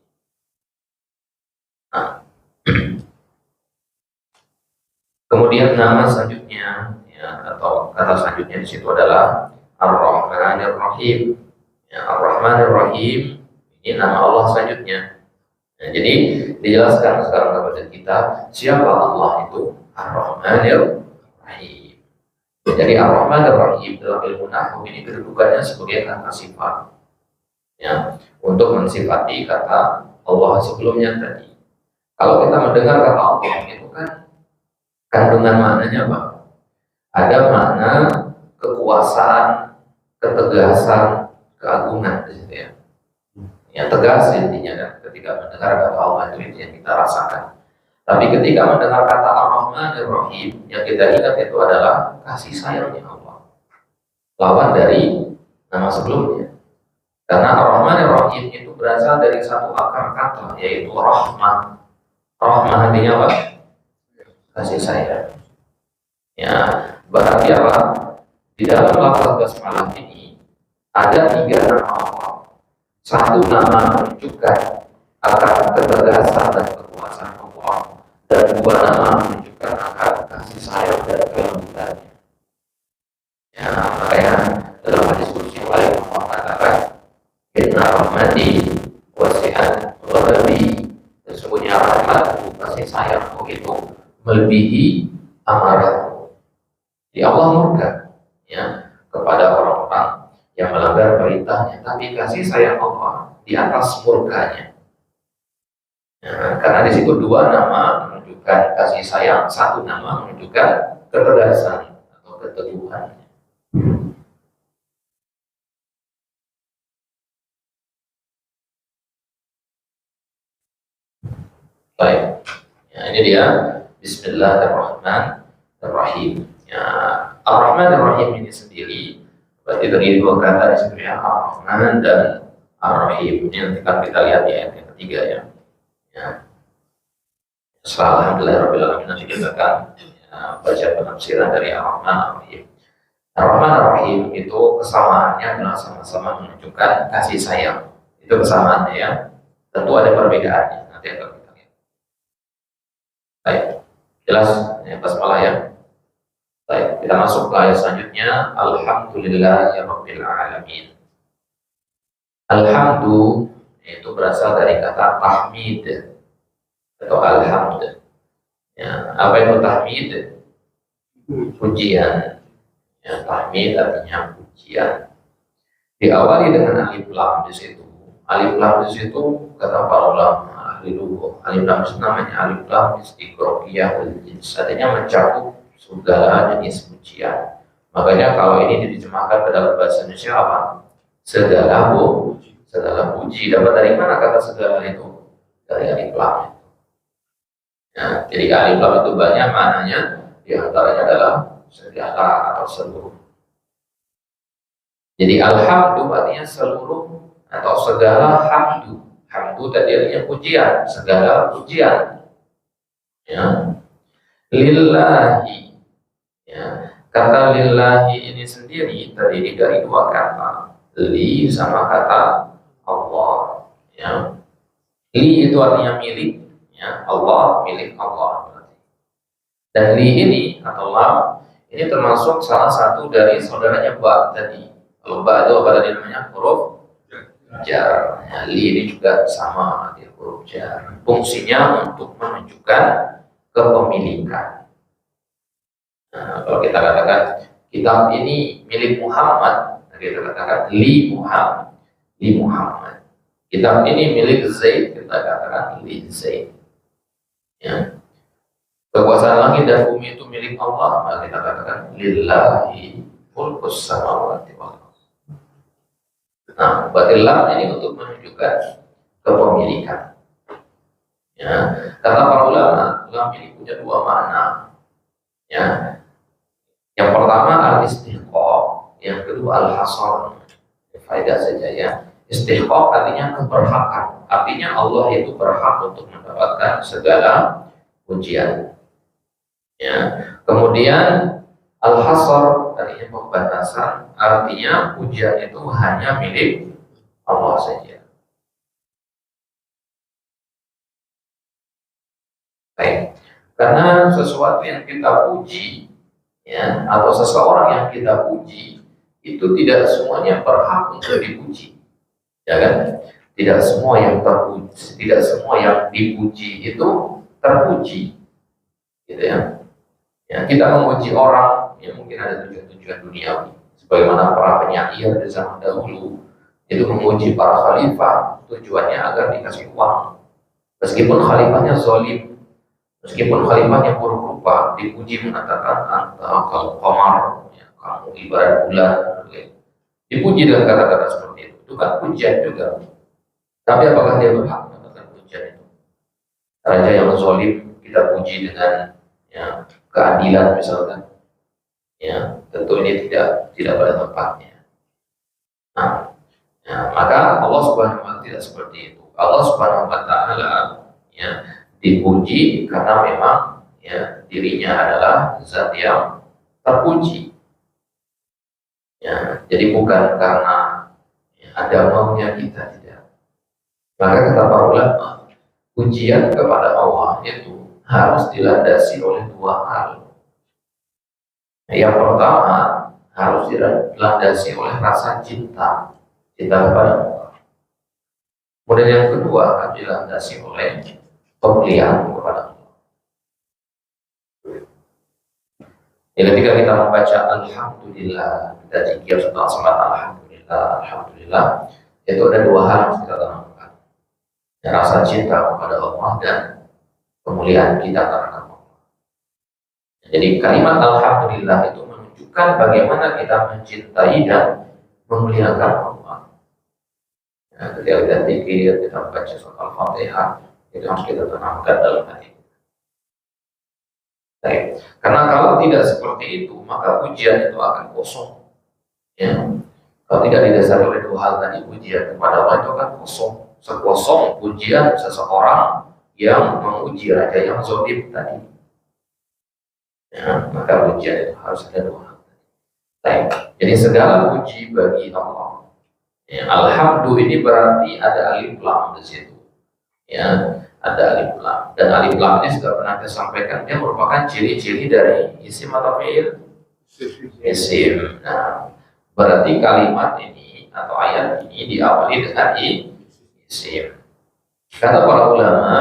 Nah, kemudian nama selanjutnya ya, atau kata selanjutnya di situ adalah Ar-Rahman Ar-Rahim. Ya, Ar-Rahman Ar-Rahim ini nama Allah selanjutnya. Nah, jadi dijelaskan sekarang kepada kita siapa Allah itu Ar-Rahman Ar-Rahim. Jadi Ar-Rahman Ar-Rahim dalam ilmu nahwu ini kedudukannya sebagai kata sifat, ya, untuk mensifati kata Allah sebelumnya tadi. Kalau kita mendengar kata Allah itu kan kandungan maknanya apa? Ada makna kekuasaan, ketegasan, keagungan di situ ya. Ya, tegas intinya kan ketika mendengar kata Allah itu yang kita rasakan. Tapi ketika mendengar kata Ar-Rahman Ar-Rahim, yang kita ingat itu adalah kasih sayangnya Allah, lawan dari nama sebelumnya. Karena Ar-Rahman Ar-Rahim itu berasal dari satu akar kata, yaitu rahmah. Rahmah artinya apa? Kasih sayang. Ya, berarti apa? Di dalam lafaz basmalah ini ada 3 nama Allah. Satu nama menunjukkan akan ketegasan dan kekuasaan Allah, dan 2 nama menunjukkan akan kasih sayang dan kelembutannya. Ya, makanya dalam hadis qudsi Allah mengatakan, "Inna rahmati wasi'at ghadabi." Sesungguhnya rahmatku, kasih sayangku itu melebihi amarahku. Di Allah murka ya kepada orang-orang yang melanggar perintahnya, tapi kasih sayang Allah di atas murkanya. Ya, karena di situ 2 nama menunjukkan kasih sayang, 1 nama menunjukkan ketegasan atau keteguhan. Baik, ya, ini dia Bismillahirrahmanirrahim. Ya, Ar-Rahman Ar-Rahim ini sendiri berarti terdiri 2 kata di situ ya, Ar-Rahman dan Ar-Rahim. Ini nanti akan kita lihat di ayat yang ketiga ya. Ya. Alhamdulillahirrahmanirrahim. Nanti kita akan baca penafsiran dari Ar-Rahman Ar-Rahim. Ar-Rahman Ar-Rahim itu kesamaannya adalah sama-sama menunjukkan kasih sayang. Itu kesamaannya ya. Tentu ada perbedaannya. Nanti akan kita lihat. Baik, jelas ya, basmalah ya. Baik, kita masuk ke ayat selanjutnya. Alhamdulillahirabbil alamin. Alhamdu itu berasal dari kata tahmid atau alhamd. Ya, apa itu tahmid? Pujian. Ya, tahmid artinya pujian. Diawali dengan alif lam di situ. Alif lam di situ kata para ulama ahli lugah. Alif lam itu namanya alif lam istiqroqiyah wal jins. Artinya mencakup segala jenis pujian. Makanya kalau ini diterjemahkan ke dalam bahasa Indonesia apa? Segala puji. Dapat dari mana kata segala itu? Dari alif lam. Ya, jadi alif lam itu banyak maknanya. Di antaranya adalah segala atau seluruh. Jadi alhamdu artinya seluruh atau segala hamdu. Hamdu tadi artinya pujian, segala pujian. Ya. Lillahi. Ya. Kata lillahi ini sendiri terdiri dari 2 kata. Li sama kata Allah. Ya. Li itu artinya milik. Ya. Allah milik Allah. Dan li ini atau lam ini termasuk salah satu dari saudaranya ba tadi. Kalau ba itu apa tadi namanya? Huruf jar. Ya, li ini juga sama arti huruf jar. Fungsinya untuk menunjukkan kepemilikan. Nah, kalau kita katakan kitab ini milik Muhammad, kita katakan li Muhammad. Kitab ini milik Zaid, kita katakan li Zaid. Ya. Kekuasaan langit dan bumi itu milik Allah, maka kita katakan lillahi mulkus samawati wal ardh. Nah, berarti lam ini untuk menunjukkan kepemilikan. Ya, kata para ulama, lam ini punya 2 makna. Ya, yang pertama al-istihqaq, yang kedua al-hasar. Faedah saja ya. Istihqaq artinya keberhakan. Artinya Allah itu berhak untuk mendapatkan segala pujian. Ya. Kemudian al-hasar artinya pembatasan, artinya pujian itu hanya milik Allah saja. Baik. Karena sesuatu yang kita puji ya, atau seseorang yang kita puji itu tidak semuanya berhak untuk dipuji, ya kan? Tidak semua yang terpuji, tidak semua yang dipuji itu terpuji, gitu ya. Ya, kita memuji orang yang mungkin ada tujuan-tujuan duniawi, sebagaimana para penyair di zaman dahulu itu memuji para khalifah, tujuannya agar dikasih uang, meskipun khalifahnya zalim. Meskipun khalifahnya buruk rupa, dipuji mengatakan kalau qamar, ya, kamu ibarat bulan, ya. Dipuji dengan kata-kata seperti itu kan pujian juga. Tapi apakah dia berhak mendapatkan pujian itu? Raja yang zalim kita puji dengan ya, keadilan misalkan, ya tentu ini tidak pada tempatnya. Nah, ya, maka Allah Subhanahu wa Ta'ala tidak seperti itu. Allah Subhanahu wa Ta'ala ya dipuji karena memang ya dirinya adalah zat yang terpuji. Ya, jadi bukan karena ada maunya kita, tidak. Maka kata para ulama, pujian kepada Allah itu harus dilandasi oleh dua hal. Yang pertama, harus dilandasi oleh rasa cinta kepada Allah. Kemudian yang kedua, harus dilandasi oleh pembelian kepada Allah. Ya, ketika kita membaca Alhamdulillah, kita zikir setelah salat Alhamdulillah, itu ada dua hal yang harus kita tanamkan. Ya, rasa cinta kepada Allah dan kemuliaan kita terhadap Allah. Jadi kalimat Alhamdulillah itu menunjukkan bagaimana kita mencintai dan memuliakan Allah. Ya, ketika kita zikir, kita membaca surat Al-Fatihah, itu harus kita tanamkan dalam hati. Baik. Karena kalau tidak seperti itu, maka pujian itu akan kosong. Ya. Kalau tidak didasari oleh dua hal tadi, pujian kepada Allah itu akan kosong. Sekosong pujian seseorang yang menguji raja yang zalim tadi. Ya, maka pujian itu harus ada dua hal. Baik. Jadi segala puji bagi Allah. Ya, Alhamdulillah ini berarti ada alif lam di situ. Ya. Ada alif lam, dan alif lam ini sudah pernah saya sampaikan, dia merupakan ciri-ciri dari isim atau fi'il? Isim. Nah, berarti kalimat ini atau ayat ini diawali dengan isim. Kata para ulama,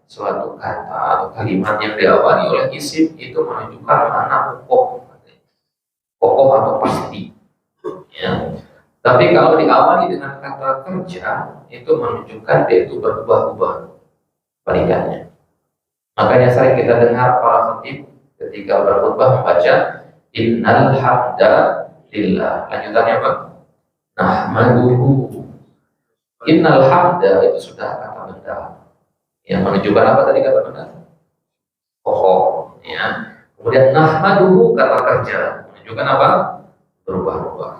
suatu kata atau kalimat yang diawali oleh isim itu menunjukkan makna kokoh atau pasti. Ya. Tapi kalau diawali dengan kata kerja, itu menunjukkan dia itu berubah-ubah. Balikannya. Makanya sering kita dengar para khatib ketika berkhutbah membaca innal hamda lillah. Lanjutannya apa? Nahmaduhu. Innal hamda itu sudah kata benda. Yang menunjukkan apa tadi kata benda? Kokoh. Ya. Kemudian nahmaduhu kata kerja menunjukkan apa? Berubah-ubah.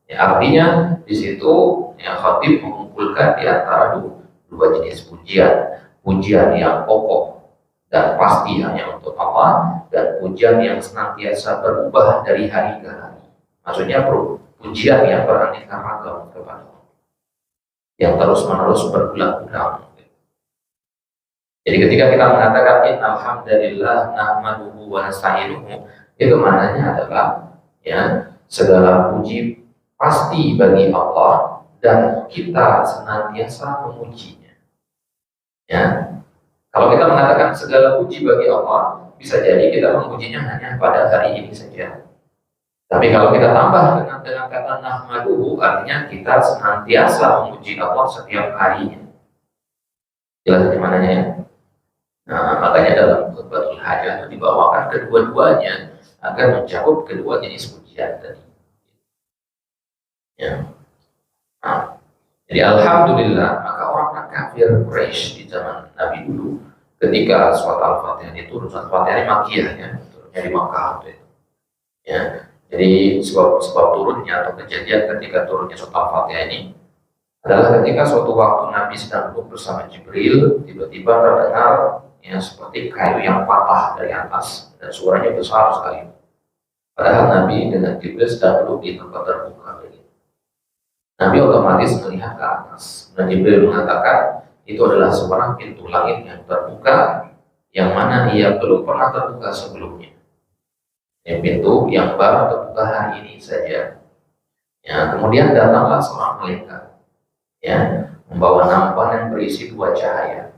Ya, artinya di situ yang khatib mengumpulkan di antara dua jenis pujian. Pujian yang kokoh dan pasti hanya untuk Allah, dan pujian yang senantiasa berubah dari hari ke hari. Maksudnya pujian yang beraneka ragam kepada Allah, yang terus-menerus berulang-ulang. Jadi ketika kita mengatakan innal hamdalillah nahmaduhu wa nasta'inuhu, itu maknanya adalah ya segala puji pasti bagi Allah dan kita senantiasa memujinya. Ya, kalau kita mengatakan segala puji bagi Allah, bisa jadi kita memujinya hanya pada hari ini saja. Tapi kalau kita tambah dengan kata nahmaduhu, artinya kita senantiasa memuji Allah setiap harinya. Jelas di mananya ya? Nah, makanya dalam khutbatul hajah itu dibawakan kedua-duanya agar mencakup kedua jenis pujian tadi. Ya. Nah, jadi alhamdulillah, maka orang kafir Quraisy di zaman Nabi dulu, ketika surat Al-Fatihah itu turun, surat Al-Fatihah ini Makkiyah ya, turunnya di Makkah itu. Ya, jadi sebab turunnya atau kejadian ketika turunnya surat Al-Fatihah ini adalah ketika suatu waktu Nabi sedang duduk bersama Jibril, tiba-tiba terdengar ya seperti kayu yang patah dari atas dan suaranya besar sekali. Padahal Nabi dengan Jibril sedang duduk di tempat terbuka. Nabi otomatis melihat ke atas. Dan Jibril mengatakan itu adalah sebuah pintu langit yang terbuka, yang mana ia belum pernah terbuka sebelumnya. Ini pintu yang baru terbuka hari ini saja. Ya, kemudian datanglah seorang malaikat, ya, membawa nampan yang berisi dua cahaya.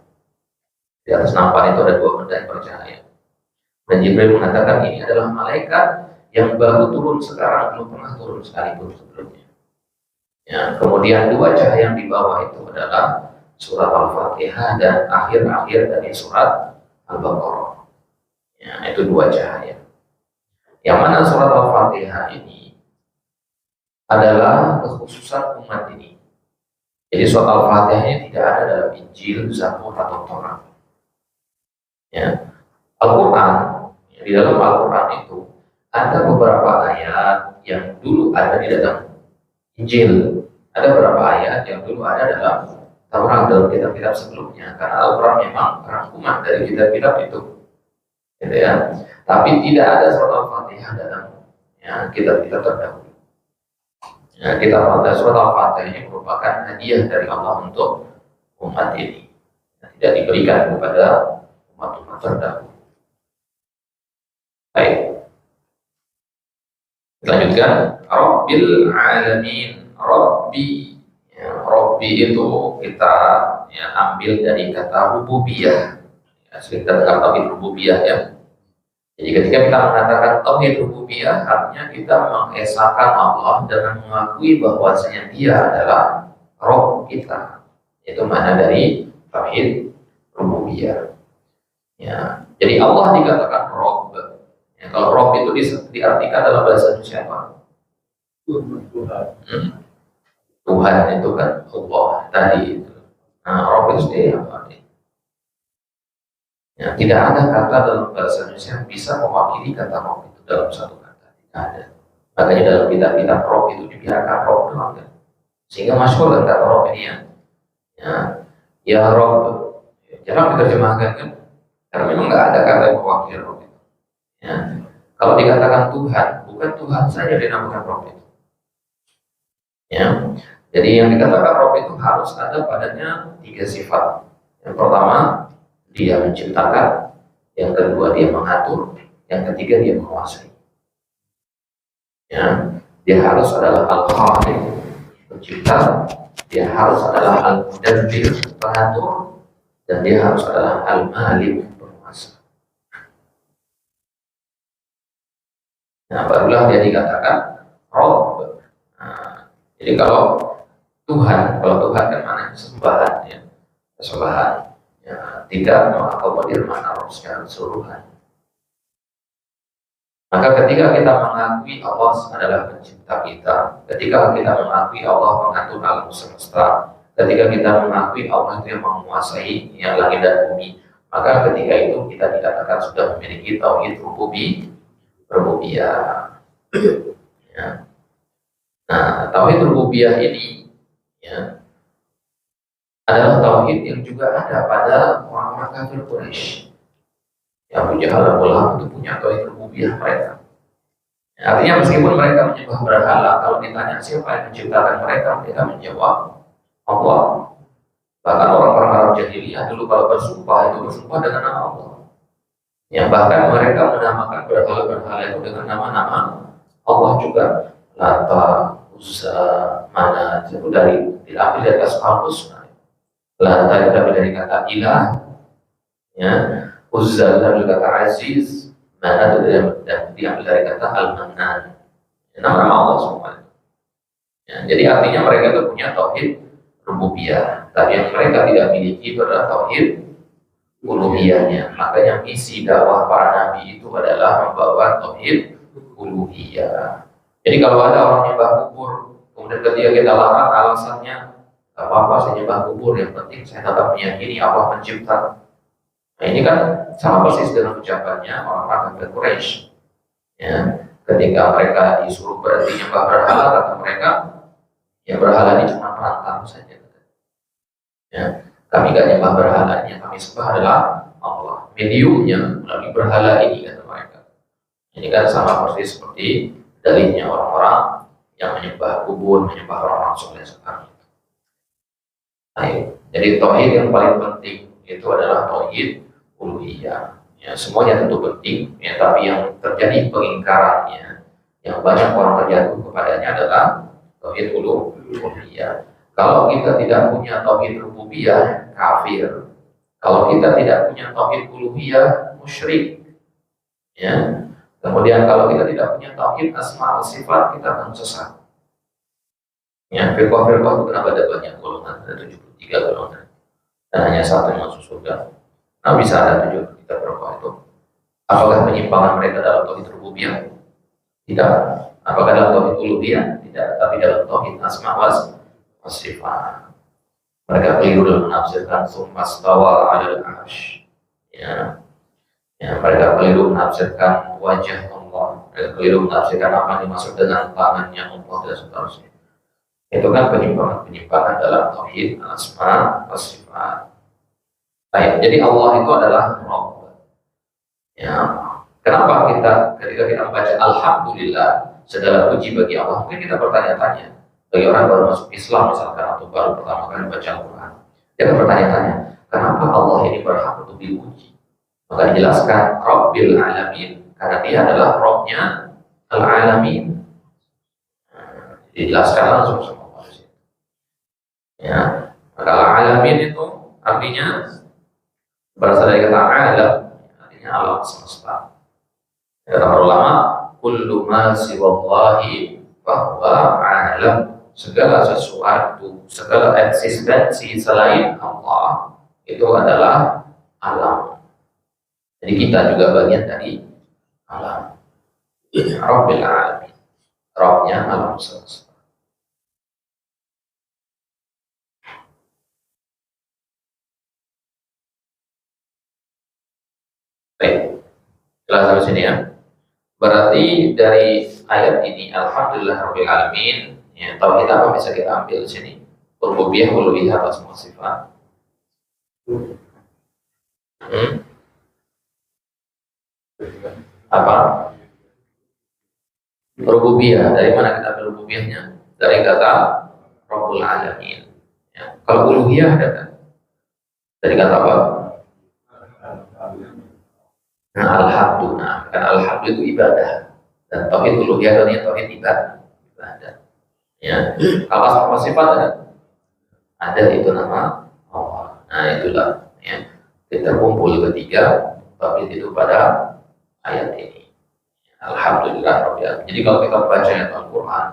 Di atas nampan itu ada dua benda yang bercahaya. Dan Jibril mengatakan ini adalah malaikat yang baru turun sekarang, belum pernah turun sekalipun sebelumnya. Ya, kemudian dua cahaya yang di bawah itu adalah surat Al-Fatihah dan akhir-akhir dari surat Al-Baqarah. Ya, itu dua cahaya. Yang mana surat Al-Fatihah ini adalah kekhususan umat ini. Jadi surat Al-Fatihah ini tidak ada dalam Injil, Zabur atau Taurat. Ya, Al-Quran, di dalam Al-Quran itu ada beberapa ayat yang dulu ada di dalam Injil, ada beberapa ayat yang dulu ada dalam Taurat, dalam kitab-kitab sebelumnya, karena Al-Quran memang rangkuman dari kitab-kitab itu, gitu ya. Tapi tidak ada surat Al-Fatihah dalam ya, kita terdahulu. Ya, kita pada surat Al-Fatihah ini merupakan hadiah dari Allah untuk umat ini. Tidak diberikan kepada umat-umat terdahulu. Baik. Lanjutkan. Rabbil alamin. Rabbi. Ya, Rabbi itu kita ambil dari kata rububiyah. Ya, sering kita dengar tauhid rububiyah ya. Jadi ketika kita mengatakan tauhid rububiyah, artinya kita mengesahkan Allah dengan mengakui bahwasanya Dia adalah Rabb kita. Itu makna dari tauhid rububiyah. Ya, jadi Allah dikatakan Rabb. Ya, kalau Rabb itu diartikan dalam bahasa Indonesia apa? Tuhan itu kan Allah tadi itu. Nah, Rabb itu sendiri apa? Ya, tidak ada kata dalam bahasa Indonesia yang bisa mewakili kata Rabb itu dalam satu kata. Tidak ada. Makanya dalam kitab-kitab Rabb itu dibiarkan Rabb doang kan. Sehingga masyhur kan kata Rabb ini ya Rabb. Jarang diterjemahkan kan. Karena memang nggak ada kata yang mewakili Rabb itu. Ya. Kalau dikatakan Tuhan, bukan Tuhan saja dinamakan Rabb itu. Ya. Jadi yang dikatakan Rabb itu harus ada padanya 3 sifat. Yang pertama, Dia menciptakan, yang kedua dia mengatur, yang ketiga dia menguasai. Ya, dia harus adalah Al-Khaliq, pencipta, dia harus adalah Al-Mudabbir, pengatur, dan dia harus adalah Al-Malik, penguasa. Nah, barulah dia dikatakan Rabb. Nah, jadi kalau Tuhan kan maknanya sembahan ya, sembahan. Ya, tidak mengakomodir makna Rabb secara keseluruhan. Maka ketika kita mengakui Allah adalah pencipta kita, ketika kita mengakui Allah mengatur alam semesta, ketika kita mengakui Allah itu yang menguasai yang langit dan bumi, maka ketika itu kita dikatakan sudah memiliki tauhid rububiyah. Ya. Nah, tauhid rububiyah ini ya, adalah tauhid yang juga ada pada orang-orang kafir Quraisy. Yang Abu Jahal dan Abu Lahab itu punya tauhid rububiyah mereka. Ya, artinya meskipun mereka menyembah berhala, kalau ditanya siapa yang menciptakan mereka menjawab Allah. Bahkan orang-orang Arab jahiliyah dulu kalau bersumpah itu bersumpah dengan nama Allah. Ya, bahkan mereka menamakan berhala-berhala itu dengan nama-nama Allah juga. Lata, Uzza, Manat, itu diambil dari Asmaul Husna. Lata itu dari kata ilah, ya. Uzza dari kata aziz, Manat itu diambil dari kata al-Mannan. Ya, nama-nama Allah semua. Ya, jadi artinya mereka itu punya tauhid rububiyah. Tapi yang mereka tidak miliki itu adalah tauhid uluhiyahnya. Makanya misi dakwah para nabi itu adalah membawa tauhid uluhiyah. Jadi kalau ada orang nyembah kubur, kemudian ketika kita larang alasannya gak apa-apa saya nyembah kubur, yang penting saya tetap meyakini Allah pencipta. Nah ini kan sama persis dengan ucapannya orang-orang kafir Quraisy. Ya, ketika mereka disuruh berhenti nyembah berhala, kata mereka, ya berhala ini cuma perantara saja. Ya, kami gak nyembah berhala, yang kami sembah adalah Allah. Mediumnya melalui berhala ini, kata mereka. Ini kan sama persis seperti dalihnya orang-orang yang menyembah kubur, menyembah orang-orang soleh sekarang. Jadi tauhid yang paling penting itu adalah tauhid uluhiyah. Ya, semuanya tentu penting, ya, tapi yang terjadi pengingkarannya, yang banyak orang terjatuh kepadanya adalah tauhid uluhiyah. Kalau kita tidak punya tauhid rububiyah, kafir. Kalau kita tidak punya tauhid uluhiyah, musyrik. Ya. Kemudian kalau kita tidak punya tauhid asma wa sifat, kita akan sesat. Ya, firqah-firqah itu kenapa ada banyak golongan, ada 73 golongan. Dan hanya satu yang masuk surga. Nah, bisa ada 7 kita firqah itu. Apakah penyimpangan mereka dalam tauhid rububiyah? Tidak. Apakah dalam tauhid uluhiyah? Tidak. Tapi dalam tauhid asma wa sifat. Mereka keliru dalam menafsirkan summa stawa 'alal 'arsy. Ya. Ya, mereka keliru menafsirkan wajah Allah. Mereka keliru menafsirkan apa yang dimaksud dengan tangannya Allah dan seterusnya. Itu kan penyimpangan dalam tauhid asma wa sifat. Jadi Allah itu adalah Rabb. Ya. Kenapa ketika kita membaca Alhamdulillah, segala puji bagi Allah. Mungkin kita bertanya-tanya, bagi orang baru masuk Islam misalkan atau baru pertama kali baca Al-Quran, dia akan bertanya-tanya, kenapa Allah ini berhak untuk dipuji? Maka dijelaskan Rabbil Alamin, karena dia adalah Rabbnya Al-Alamin. Dijelaskan langsung sama Allah. Ya, maka Al-Alamin itu artinya berasal dari kata alam, artinya alam semesta. Kata para ulama, kullu ma siwallahi fahuwa alam. Segala sesuatu, segala eksistensi selain Allah itu adalah alam. Jadi kita juga bagian dari alam. Rabbil alamin, Rabbnya alam semesta. Baik, jelas sampai sini ya. Berarti dari ayat ini alhamdulillah rabbil alamin, ya, tauhid apa bisa kita ambil di sini? Rububiyah, uluhiyah atau semua sifat. Apa? Rububiyah, dari mana kita ambil rububiyahnya? Dari kata Rabbul Alamin. Ya. Kalau uluhiyah ada kan? Dari kata apa? Nah, alhamdulillah, kan alhamdulillah itu ibadah, dan tauhid uluhiyah artinya tauhid ibadah. Ya, kalau sama sifat ada itu nama Allah. Nah itulah ya, kita kumpul ketiga tauhid itu pada ayat ini. Alhamdulillah Rabbil Alamin. Jadi kalau kita baca ayat Al-Quran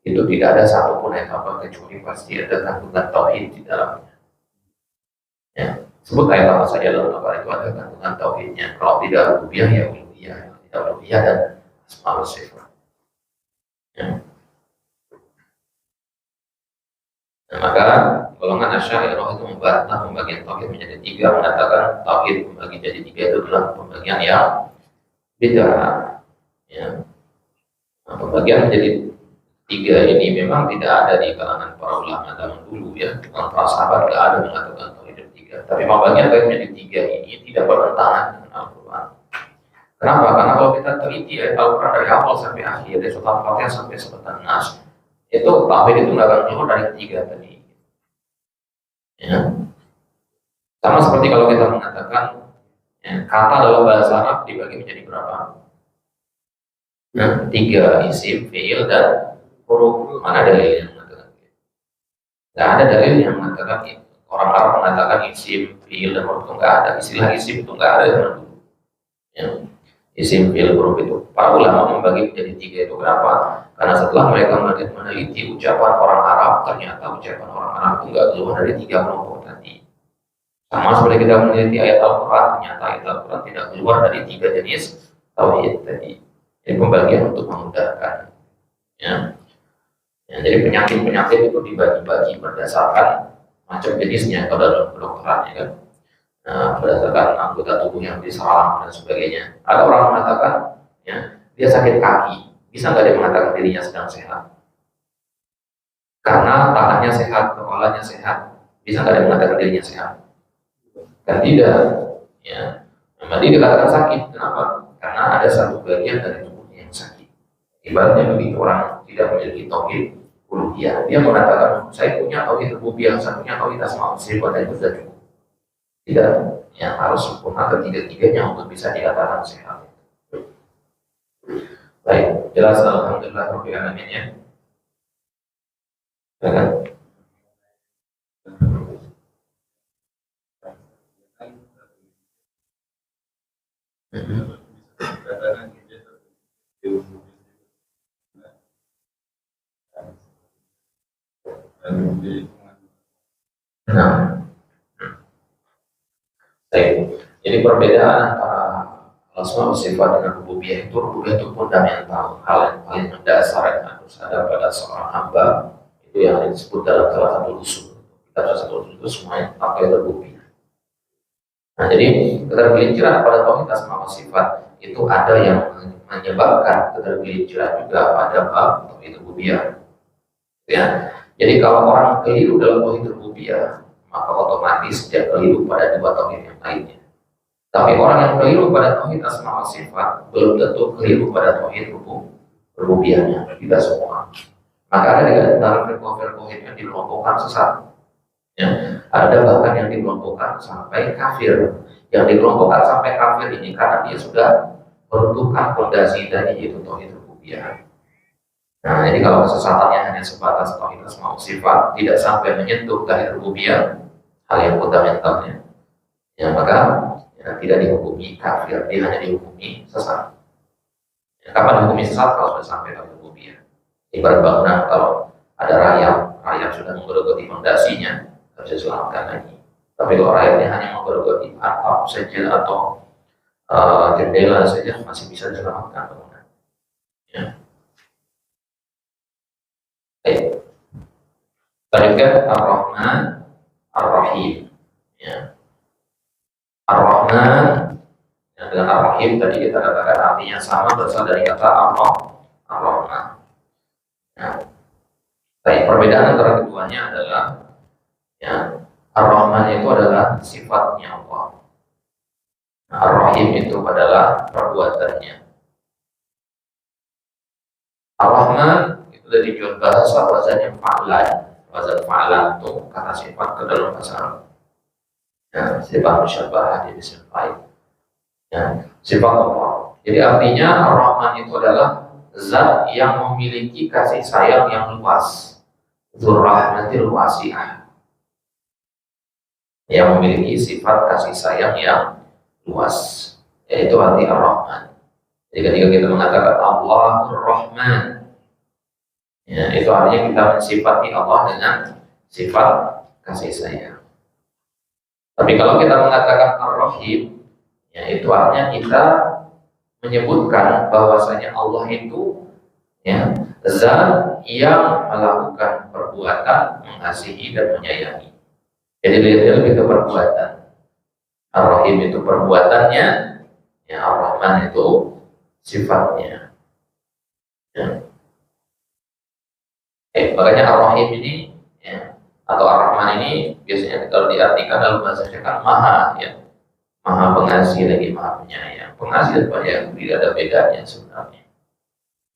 itu tidak ada satupun ayat apa kecuali pasti ada kandungan tauhid di dalamnya. Ya. Sebut ayat apa saja dalam Al-Quran itu ada kandungan tauhidnya. Kalau tidak rububiyah ya uluhiyah, tidak rububiyah dan asma wa sifat. Ya. Nah, maka golongan Asy'ariyah itu membantah pembagian tauhid menjadi tiga, mengatakan tauhid membagi jadi tiga itu adalah pembagian yang bid'ah. Ya. Nah, pembagian menjadi tiga ini memang tidak ada di kalangan para ulama zaman dulu ya, para sahabat tidak ada mengatakan tauhid tiga. Tapi pembagian tauhid menjadi tiga ini tidak bertentangan dengan Al-Quran. Kenapa? Karena kalau kita teliti ayat Al-Quran dari awal sampai akhir, dari surat Al-Fatihah sampai surat An-Nas, itu tauhid itu nggak akan keluar dari tiga tadi. Ya. Sama seperti kalau kita mengatakan ya, kata dalam bahasa Arab dibagi menjadi berapa? Nah, tiga, isim, fiil, dan huruf. Mana dalil yang mengatakan itu? Nggak ada dalil yang mengatakan itu. Orang Arab mengatakan isim, fiil, dan huruf itu nggak ada. Istilah isim itu nggak ada zaman dulu. Ya. Isim, fiil, huruf itu. Para ulama membagi menjadi tiga itu kenapa? Karena setelah mereka meneliti ucapan orang Arab, ternyata ucapan orang Arab itu nggak keluar dari tiga kelompok tadi. Sama seperti kita meneliti ayat Al-Quran, ternyata ayat Al-Quran tidak keluar dari tiga jenis tauhid tadi. Ini pembagian untuk memudahkan. Ya. Ya, jadi penyakit-penyakit itu dibagi-bagi berdasarkan macam jenisnya kalau dalam kedokteran ya kan. Nah, berdasarkan anggota tubuh yang diserang dan sebagainya. Ada orang mengatakan, ya, dia sakit kaki, bisa nggak dia mengatakan dirinya sedang sehat? Karena tangannya sehat, kepalanya sehat, bisa nggak dia mengatakan dirinya sehat? Kan tidak, ya. Memang dia dikatakan sakit, kenapa? Karena ada satu bagian dari tubuhnya yang sakit. Ibaratnya begitu orang tidak memiliki tauhid uluhiyah, dia mengatakan saya punya tauhid rububiyah, saya punya tauhid asma wa sifat, dan itu sudah cukup. Tidak, yang harus sempurna ketiga-tiganya untuk bisa dikatakan sehat. Baik, jelas alhamdulillah rabbil alamin ya. Silakan. Nah, baik. Jadi perbedaan antara asma wa sifat dengan rububiyah itu fundamental, hal yang paling mendasar yang harus ada pada seorang hamba, itu yang disebut dalam salah satu usul. Kita salah satu usul itu semuanya pakai rububiyah. Nah, jadi ketergelinciran pada tauhid asma wa sifat itu ada yang menyebabkan ketergelinciran juga pada bab tauhid rububiyah. Ya. Jadi kalau orang keliru dalam tauhid rububiyah, maka otomatis dia keliru pada dua tauhid yang lainnya. Tapi orang yang keliru pada tauhid asma wa sifat belum tentu keliru pada tauhid rububiyahnya, tidak semua. Maka ada di dalam firqah yang dikelompokkan sesat. Ya, ada bahkan yang dikelompokkan sampai kafir. Yang dikelompokkan sampai kafir ini karena dia sudah meruntuhkan fondasi dari itu tauhid rububiyah. Nah, jadi kalau kesesatannya hanya sebatas tauhid asma wa sifat, tidak sampai menyentuh tauhid rububiyah, hal yang fundamentalnya, ya maka ya, tidak dihukumi kafir, dia hanya dihukumi sesat. Ya, kapan dihukumi sesat? Kalau sudah sampai tauhid rububiyah. Ibarat bangunan, kalau ada rayap sudah menggerogoti fondasinya, tidak bisa diselamatkan lagi. Tapi kalau rayapnya hanya menggerogoti atap saja atau jendela saja, masih bisa diselamatkan bangunan. Ya. Baik. Lanjutkan Ar-Rahman, Ar-Rahim. Ya. Ar-Rahman ya, dengan Ar-Rahim tadi kita katakan artinya sama, berasal dari kata Ar-Rahman. Ya. Baik, perbedaan antara keduanya adalah ya, Ar-Rahman itu adalah sifatnya Allah. Ar-Rahim itu adalah perbuatannya. Ar-Rahman itu dari judul bahasa wazannya fa'lan. Wazan fa'lan itu kata sifat ke dalam bahasa Arab. Ya, sifat musyabahah di isim fa'il. Ya, sifat Allah. Jadi artinya Ar-Rahman itu adalah zat yang memiliki kasih sayang yang luas. Dzur-rahmatil wasi'ah. Yang memiliki sifat kasih sayang yang luas, yaitu arti Ar-Rahman. Jadi ketika kita mengatakan Allahur Rahman, ya, itu artinya kita mensifati Allah dengan sifat kasih sayang. Tapi kalau kita mengatakan Ar-Rahim, ya, itu artinya kita menyebutkan bahwasanya Allah itu ya, zat yang melakukan perbuatan mengasihi dan menyayangi. Jadi dia lebih ke perbuatan. Ar-Rahim itu perbuatannya, ya, Ar-Rahman itu sifatnya. Ya. Makanya Ar-Rahim ini, ya, atau Ar-Rahman ini biasanya kalau diartikan dalam bahasa kan maha, ya, maha pengasih lagi maha penyayang. Pengasih dan penyayang tidak ada bedanya sebenarnya.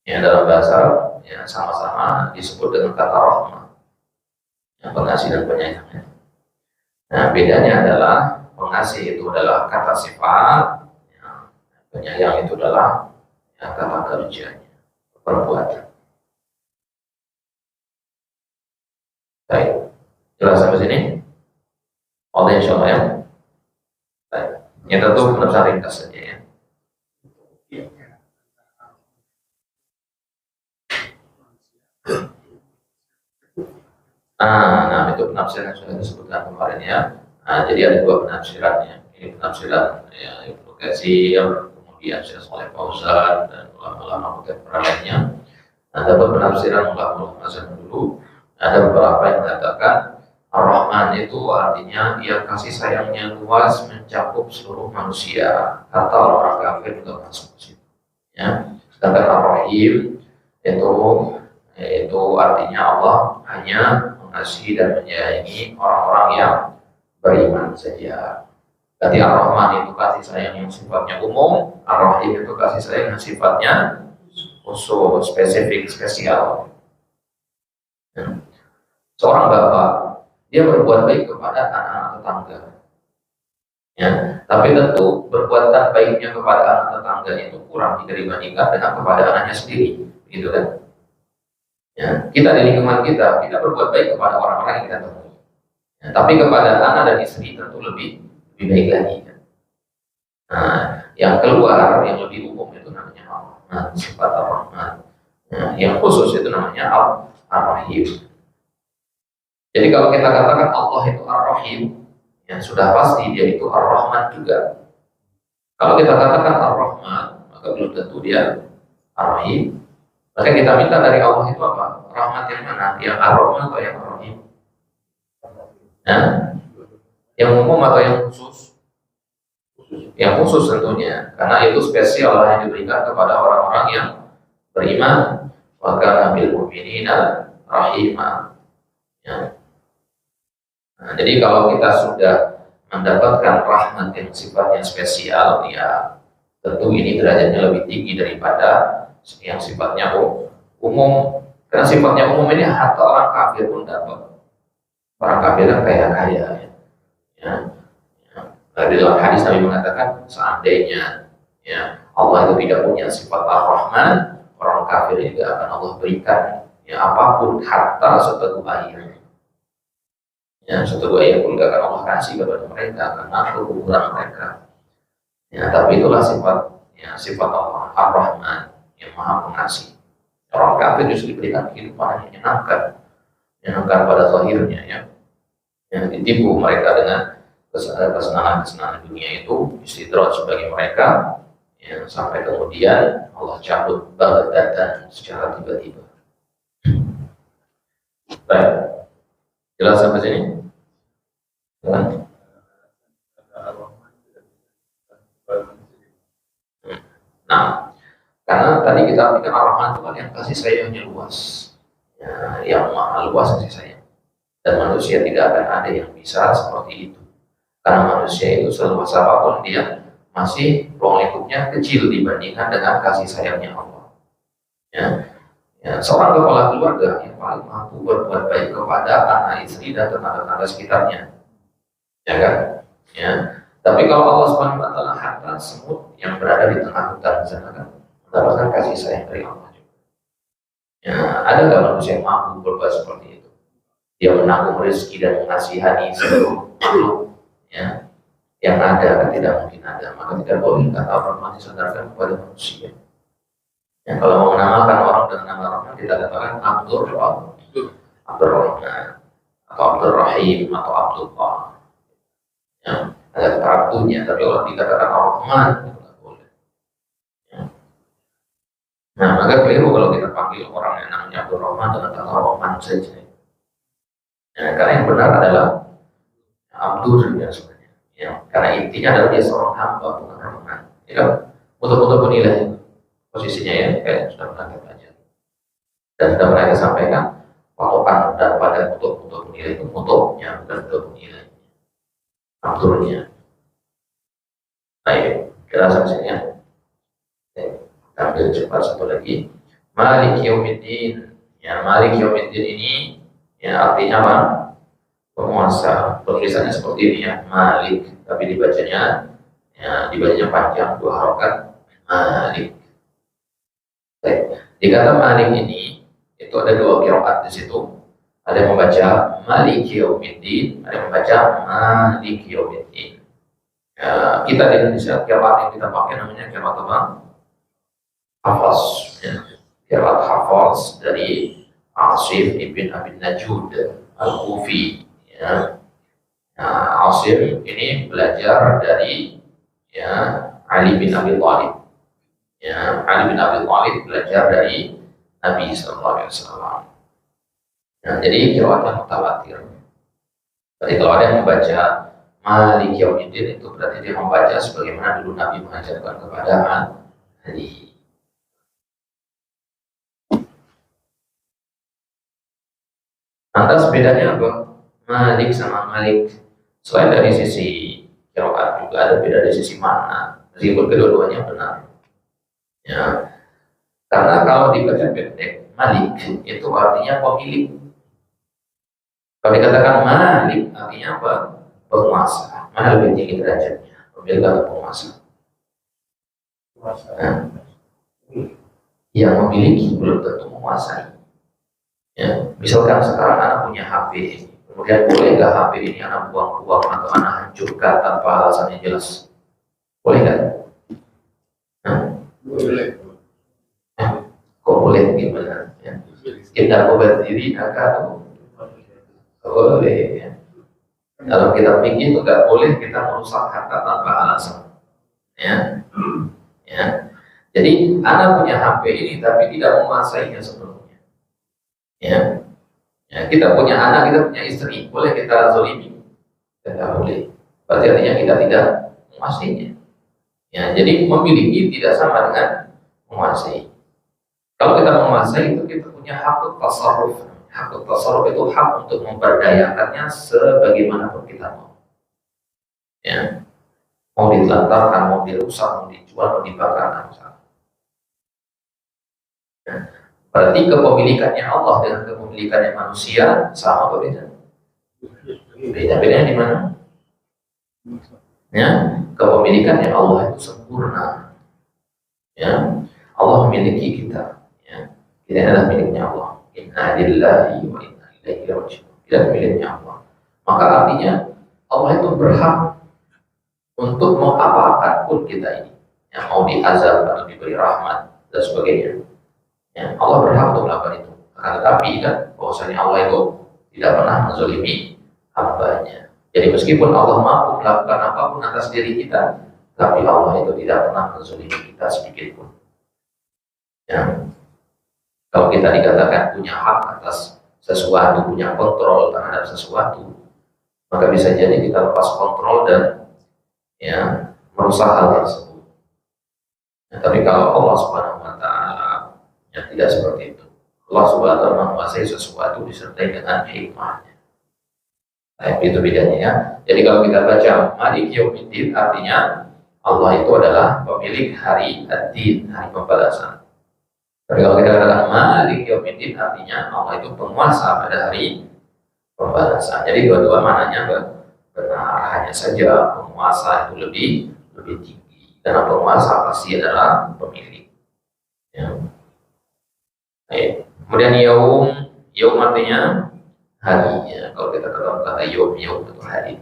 Ya, dalam bahasa ya sama-sama disebut dengan kata Rahman, ya, pengasih dan penyayang. Nah, bedanya adalah pengasih itu adalah kata sifat, ya, penyayang itu adalah ya, kata kerjanya, perbuatan. Baik, jelas sampai sini? Oleh insya Allah ya. Baik, ini tentu penulisan ringkas saja ya. Nah, itu penafsiran yang sudah disebutkan kemarin ya. Nah, jadi ada dua penafsirannya. Ini penafsiran ya, Ibnu Katsir, kemudian Syekh Shalih Fauzan dan ulama-ulama lainnya. Ada penafsiran ulama Hasan dulu. Ada beberapa yang mengatakan Ar-Rahman itu artinya dia kasih sayangnya luas mencakup seluruh manusia. Kata orang kafir juga masuk ke situ. Ya. Sedangkan Ar-Rahim itu artinya Allah hanya mengasihi dan menyayangi orang-orang yang beriman saja. Berarti Ar-Rahman itu kasih sayang yang sifatnya umum, Ar-Rahim itu kasih sayang yang sifatnya khusus, spesifik, spesial. Seorang bapak, dia berbuat baik kepada anak-anak tetangga. Ya, tapi tentu perbuatan baiknya kepada anak tetangga itu kurang jika dibandingkan dengan kepada anaknya sendiri, gitu kan? Ya, kita di lingkungan kita berbuat baik kepada orang-orang yang kita temui. Ya, tapi kepada anak dan istri tentu lebih baik lagi. Kan? Nah, yang keluar yang lebih umum itu namanya Ar-Rahman, sifat Ar-Rahman. Nah, yang khusus itu namanya Ar-Rahim. Jadi kalau kita katakan Allah itu Ar-Rahim, ya sudah pasti dia itu Ar-Rahman juga. Kalau kita katakan Ar-Rahman, maka belum tentu dia Ar-Rahim. Maka kita minta dari Allah itu apa? Rahmat yang mana? Yang Ar-Rahman atau yang Ar-Rahim? Nah, yang umum atau yang khusus? Yang khusus tentunya, karena itu spesial yang diberikan kepada orang-orang yang beriman. Maka bil mu'minina rahimah. Ya. Nah, jadi kalau kita sudah mendapatkan rahmat yang sifatnya spesial, ya tentu ini derajatnya lebih tinggi daripada yang sifatnya umum. Karena sifatnya umum ini hatta orang kafir pun dapat. Orang kafir yang kaya-kaya, ya. Nah, di dalam hadis Nabi mengatakan seandainya ya Allah itu tidak punya sifat Ar-Rahman, orang kafir juga akan Allah berikan ya apapun hatta seteguk air. Ya, seteguk air pun gak akan Allah kasih kepada mereka karena kekurangan mereka. Ya, tapi itulah sifat Allah Ar-Rahman yang Maha Pengasih. Orang kafir justru diberikan kehidupan yang menyenangkan pada zahirnya, ya. Yang ditipu mereka dengan kesenangan dunia itu istidraj bagi mereka, ya, sampai kemudian Allah cabut baghdatan secara tiba-tiba. Baik, jelas sampai sini? Nah, karena tadi kita artikan Ar-Rahman itu kan yang kasih sayangnya luas, ya, yang maha luas kasih sayang, dan manusia tidak akan ada yang bisa seperti itu. Karena manusia itu seluas apapun dia masih ruang lingkupnya kecil dibandingkan dengan kasih sayangnya Allah. Ya, ya, seorang kepala keluarga yang paling mampu berbuat baik kepada anak, istri, dan tetangga-tetangga sekitarnya, ya kan? Ya. Tapi kalau Allah Subhanahu Wa Taala hatta semut yang berada di tengah hutan sana kan mendapatkan kasih sayang dari Allah juga. Ya, ada nggak manusia yang mampu berbuat seperti itu? Dia menanggung rezeki dan mengasihani seluruh makhluk, ya, yang ada kan tidak mungkin ada. Maka tidak boleh kata Ar-Rahman disandarkan kepada manusia. Ya, kalau mau menamakan orang dengan nama Rahman kita katakan Abdur Rahman atau Abdur Rahim atau Abdullah. Ya, ada kata Abdunya, tapi kalau dikatakan Ar-Rahman itu tidak boleh. Ya. Nah, maka keliru kalau kita panggil orang yang namanya Abdur Rahman dengan kata Rahman saja. Ya, karena yang benar adalah Abdur ya sebenarnya. Ya, karena intinya adalah dia seorang hamba bukan Rahman. Ya kan? Untuk menilai posisinya ya, kayak sudah pernah kita pelajari dan sudah pernah kita sampaikan patokan daripada untuk menilai itu untuknya bukan untuk menilai Abdurnya. Baik, kita sampai ya. Ambil cepat satu lagi. Malik Yaumiddin. Ya, Malik Yaumiddin ini ya artinya apa? Penguasa. Tulisannya seperti ini ya, Malik, tapi dibacanya panjang, 2 harokat, Malik. Baik. Di kata Malik ini itu ada 2 qiraat di situ. Ada yang membaca Maliki Yaumiddin, ada yang membaca Maliki Yaumiddin. Ya, kita di Indonesia qiraat yang kita pakai namanya qiraat apa? Hafaz. Ya. Qiraat Hafaz dari Asim ibn Abi Najud Al-Kufi. Ya. Nah, Asim ini belajar dari Ali bin Abi Thalib. Ya, Ali bin Abi Thalib belajar dari Nabi Sallallahu Alaihi Wasallam. Nah, jadi qiraatnya mutawatir. Jadi kalau ada yang membaca Malik Yaumiddin itu berarti dia membaca sebagaimana dulu Nabi mengajarkan kepada Ali. Lantas bedanya apa? Malik sama Malik. Selain dari sisi qiraat juga ada beda dari sisi makna. Meskipun kedua-duanya benar. Ya. Karena kalau dibaca pendek, Malik itu artinya pemilik. Kalau dikatakan Malik artinya apa? Penguasa. Mana lebih tinggi derajatnya? Pemilik atau penguasa? Nah, yang memiliki belum tentu menguasai. Ya, misalkan sekarang anak punya HP, kemudian boleh nggak HP ini anak buang-buang atau anak hancurkan tanpa alasan yang jelas? Boleh nggak? Boleh. Kok boleh gimana? Ya. Kita berdiri akan boleh. Ya. Dalam kitab fikih itu nggak boleh kita merusak harta tanpa alasan. Ya. Ya. Jadi anak punya HP ini tapi tidak menguasainya sebelumnya. Ya. Ya, kita punya anak, kita punya istri, boleh kita zalimi? Tidak boleh. Berarti artinya kita tidak menguasainya. Ya, jadi memiliki tidak sama dengan menguasai. Kalau kita menguasai itu kita punya hak tasarruf. Hak tasarruf itu hak untuk memperdayakannya sebagaimanapun kita mau. Ya. Mau ditelantarkan, mau dirusak, mau dijual, mau dibakar, Berarti kepemilikannya Allah dengan kepemilikannya manusia sama atau beda? Beda-bedanya di mana? Ya, kepemilikannya Allah itu sempurna. Ya, Allah memiliki kita. Ya, kita adalah miliknya Allah. Inna lillahi wa inna ilaihi raji'un. Kita miliknya Allah. Maka artinya Allah itu berhak untuk mau apa-apa pun kita ini. Yang mau diazab atau diberi rahmat dan sebagainya. Ya, Allah berhak untuk melakukan itu. Akan tetapi kan, bahwasanya Allah itu tidak pernah menzalimi hambanya. Jadi meskipun Allah mampu melakukan apapun atas diri kita, tapi Allah itu tidak pernah menzalimi kita sedikit pun. Ya. Kalau kita dikatakan punya hak atas sesuatu, punya kontrol terhadap sesuatu, maka bisa jadi kita lepas kontrol dan ya merusak hal tersebut. Ya, tapi kalau Allah Subhanahu Wa Taala ya tidak seperti itu. Allah Subhanahu Wa Taala menguasai sesuatu disertai dengan hikmahnya. Nah, itu bedanya ya. Jadi kalau kita baca Malik Yaumiddin artinya Allah itu adalah pemilik hari ad-din, hari pembalasan. Tapi kalau kita katakan Malik Yaumiddin artinya Allah itu penguasa pada hari pembalasan. Jadi dua-dua maknanya benar, hanya saja penguasa itu lebih tinggi karena penguasa pasti adalah pemilik. Ya. Baik. Kemudian yaum artinya harinya. Kalau kita kata yaum itu hari,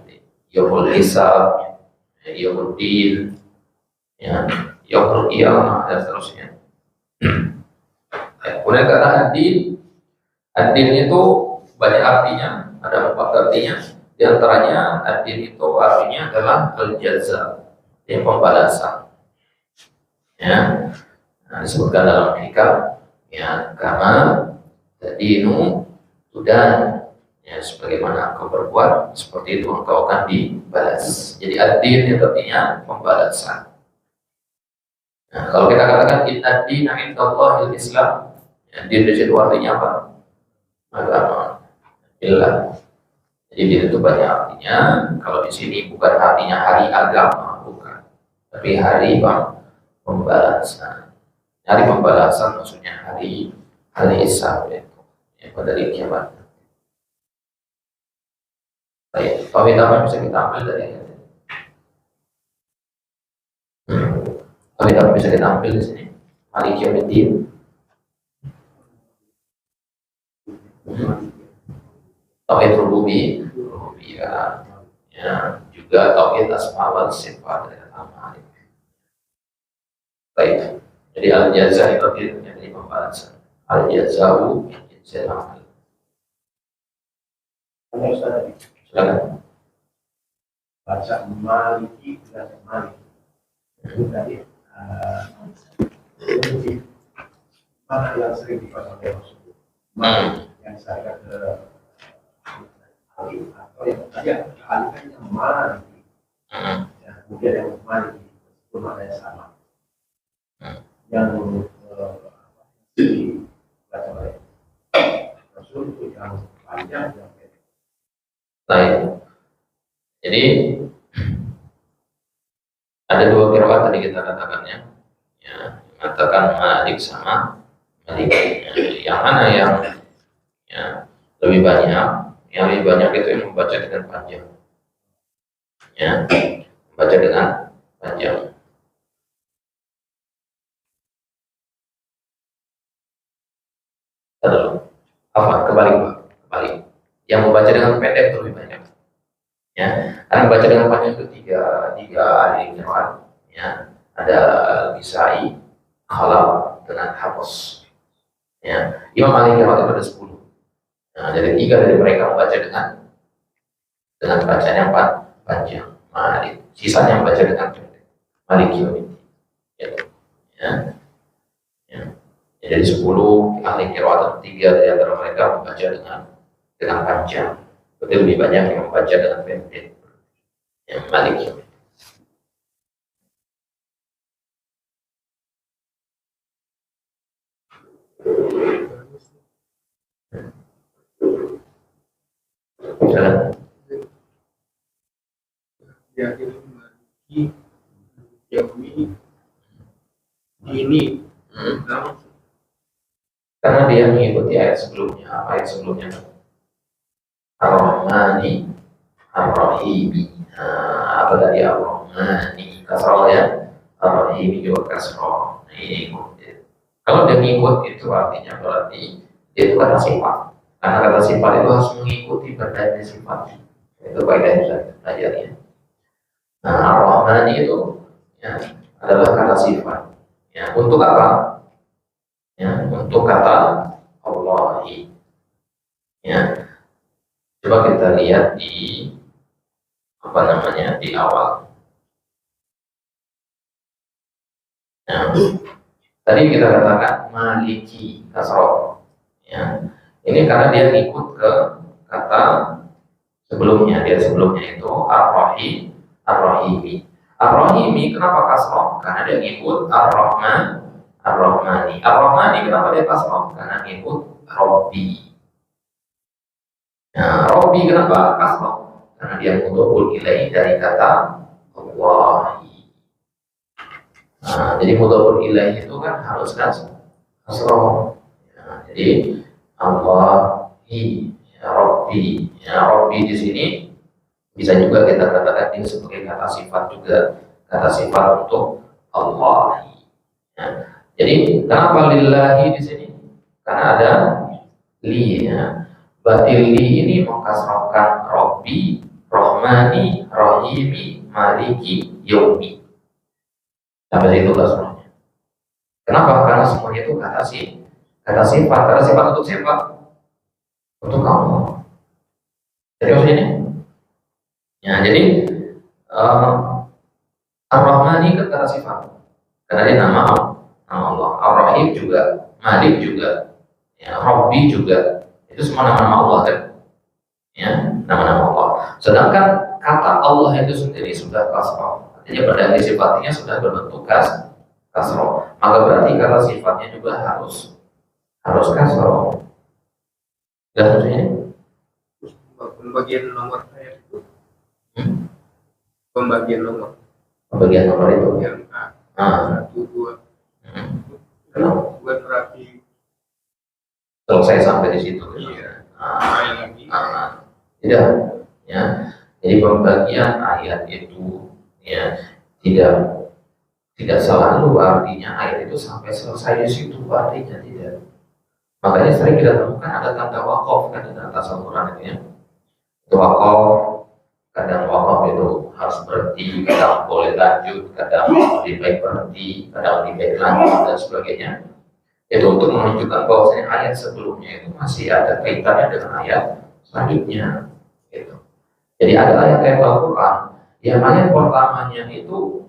yaumul hisab, yaumul din, ya, yaumul qiyamah dan seterusnya. Kemudian kata ad-din itu banyak artinya, ada 4 artinya. Di antaranya ad-din itu artinya adalah al-jaza, yang pembalasan. Ya, nah, disebutkan dalam hikam, ya, karena dinu dan ya sebagaimana kau berbuat seperti itu engkau akan dibalas. Jadi ad-din itu artinya pembalasan. Nah, kalau kita katakan inna ad-dina indallahil Islam, ya, din itu artinya apa? Agama. Ilah. Jadi din itu banyak artinya. Kalau di sini bukan artinya hari agama, bukan, tapi hari pembalasan. Hari pembalasan maksudnya hari hisab itu, ya, pada hari kiamat. Baik, pamit apa bisa kita ambil dari ini? Pamit apa bisa kita ambil di sini? Malik Yaumiddin. Tauhid rububiyah, ya, juga tauhid asma wal sifat dari Malik. Baik. Jadi al-jaza itu dari pembalasan. Al-jazau min jinsil amal. Silakan. Baca Maliki, baca Malik. Itu tadi mana yang sering dipakai Rasulullah? Malik yang saya ke Alif atau yang tadi Alif kan yang Maliki. Ya, kemudian yang Maliki itu maknanya sama. Yang dibaca oleh Rasul itu yang panjang yang pendek. Baik. Jadi ada 2 qiraat tadi kita katakannya, ya, mengatakan Malik sama Malik. Yang mana yang ya, lebih banyak? Yang lebih banyak itu yang membaca dengan panjang, ya, membaca dengan panjang. Terus apa? Kebalik. Yang membaca dengan pendek itu lebih banyak. Ya, karena membaca dengan panjang itu tiga ahli qiraat, ya, ada Kisai, Khalaf dengan Hafs. Ya, Imam ahli qiraat itu ada 10. Nah, jadi 3 dari mereka membaca dengan bacaan yang panjang. Malik, sisanya membaca dengan pendek. Malik Yaumiddin. Ya. Ya. Jadi 10 ahli qiraat, 3 dari antara mereka membaca dengan panjang. Betul, lebih banyak yang membaca dengan pendek. Yang Malik. Jalan. Ya, ini Karena dia mengikuti ayat sebelumnya. Apa ayat sebelumnya? Ar-Rahmani Ar-Rahimi. Apa tadi Ar-Rahmani? Kasroh ya. Ar-Rahimi juga kasroh. Nah, ini ikut. Kalau dia ngikut itu artinya berarti dia itu kata sifat. Karena kata sifat itu harus mengikuti berbagai sifat. Itu kaidah yang bisa kita pelajari. Nah, Ar-Rahmani itu ya, adalah kata sifat. Ya, untuk apa? Ya, untuk kata Allahi. Ya, coba kita lihat di apa namanya di awal. Ya, tadi kita katakan Maliki kasroh. Ya, ini karena dia ikut ke kata sebelumnya. Dia sebelumnya itu Ar-Rahim, Ar-Rahimi. Ar-Rahimi kenapa kasroh? Karena dia ikut Ar-Rahman, Ar-Rahmani. Ar-Rahmani kenapa dia kasroh? Karena ikut Robbi. Nah, Robbi kenapa kasroh? Karena dia mudhofun ilaih dari kata Allahi. Nah, jadi mudhofun ilaih itu kan harus kasroh. Nah, jadi Allahi, ya Robbi. Ya Robbi di sini bisa juga kita katakan ini sebagai kata sifat juga, kata sifat untuk Allahi. Ya. Jadi kenapa lillahi di sini? Karena ada li ya. Berarti li ini mengkasrahkan Robbi, Rahmani, Rahimi, Maliki, Yaumi. Sampai situ kasrahnya. Kenapa? Karena semuanya itu kata sifat. Kata sifat untuk siapa? Untuk Allah. Jadi maksudnya? Ya, jadi Ar-Rahmani kan kata sifat. Karena dia nama Allah. Ar-Rahim juga, Malik juga, ya, Rabbi juga. Itu semua nama-nama Allah kan? Ya, nama-nama Allah. Sedangkan kata Allah itu sendiri sudah kasroh. Artinya pada sifatnya sudah berbentuk kasroh. Maka berarti kata sifatnya juga harus kasroh. Dan maksudnya? Pembagian nomor ayat itu. Pembagian nomor itu yang A 1, 2. Kenapa? Buat berarti Selesai sampai di situ. iya. Nah, Lagi. tidak ya. Jadi pembagian ayat itu ya tidak selalu artinya ayat itu sampai selesai di situ, artinya tidak. Makanya sering kita temukan ada tanda wakaf kan di atas Al-Quran itu ya. Itu wakaf, kadang wakaf itu harus berhenti, kadang boleh lanjut, kadang lebih baik berhenti, kadang lebih baik lanjut dan sebagainya. Itu untuk menunjukkan bahwasanya ayat sebelumnya itu masih ada kaitannya dengan ayat selanjutnya. Gitu. Jadi ada ayat-ayat Al-Quran yang ayat pertamanya itu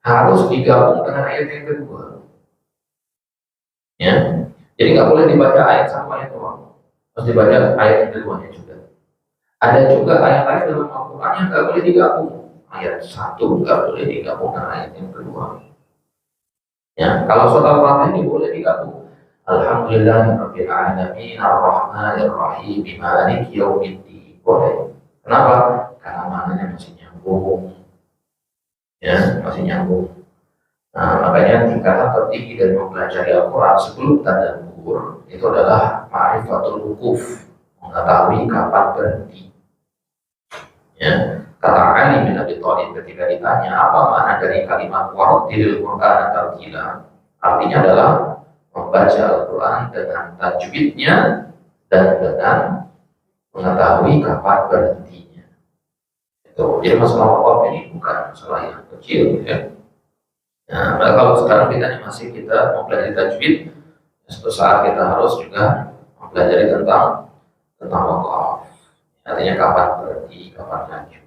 harus digabung dengan ayat yang kedua. Ya, jadi nggak boleh dibaca ayat satu ayat doang, harus dibaca ayat yang keduanya juga. Ada juga ayat-ayat dalam Al-Quran yang nggak boleh digabung. Ayat satu nggak boleh digabung dengan ayat yang kedua. Ya, kalau surat Al-Fatihah ini boleh digabung. Alhamdulillahirabbil alamin arrahmanir rahim maliki yaumiddin. Boleh. Kenapa? Karena maknanya masih nyambung. Ya, masih nyambung. Nah, makanya tingkatan tertinggi dari mempelajari Al-Quran sebelum tadabbur itu adalah ma'rifatul wukuf, mengetahui kapan berhenti. Ya, kata Ali bin Abi Thalib ketika ditanya apa makna dari kalimat warattilil Qur'ana tartila, artinya adalah membaca Al-Quran dengan tajwidnya dan dengan mengetahui kapan berhentinya. Itu jadi masalah wakaf ini bukan masalah yang kecil ya. Nah, kalau sekarang masih kita mempelajari tajwid, suatu saat kita harus juga mempelajari tentang wakaf. Artinya kapan berhenti, kapan lanjut.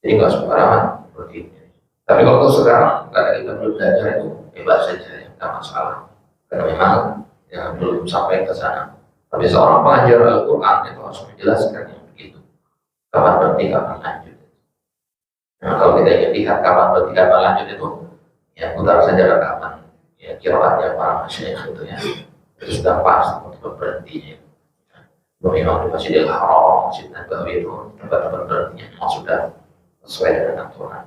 Jadi nggak sembarangan seperti ini. Tapi waktu sekarang karena kita belum belajar itu bebas saja, ya, nggak masalah. Karena memang ya, belum sampai ke sana. Tapi seorang pengajar Al-Quran itu harus menjelaskan yang begitu. Kapan berhenti, kapan lanjut. Nah, kalau kita ingin lihat kapan berhenti, kapan lanjut itu, ya putar saja rekaman. Ya kiraatnya para masyayikh itu ya, itu sudah pas untuk berhentinya. Memang di Masjidil Haram, Masjid Nabawi itu tempat-tempat berhentinya memang sudah sesuai dengan aturan.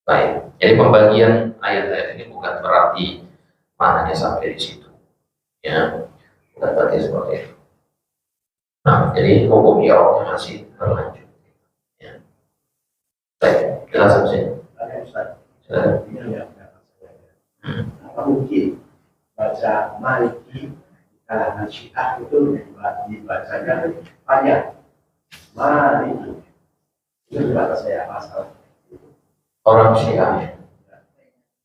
Baik, jadi pembagian ayat-ayat ini bukan berarti maknanya sampai di situ. Ya, bukan berarti seperti itu. Nah, jadi hukum i'rabnya masih berlanjut. Ya. Baik, jelas sih. Ada Ustaz, Silakan. ini yang apa mungkin baca Maliki di kalangan Syiah itu dibacanya panjang. Maliki itu juga saya pasal. Orang Syiah,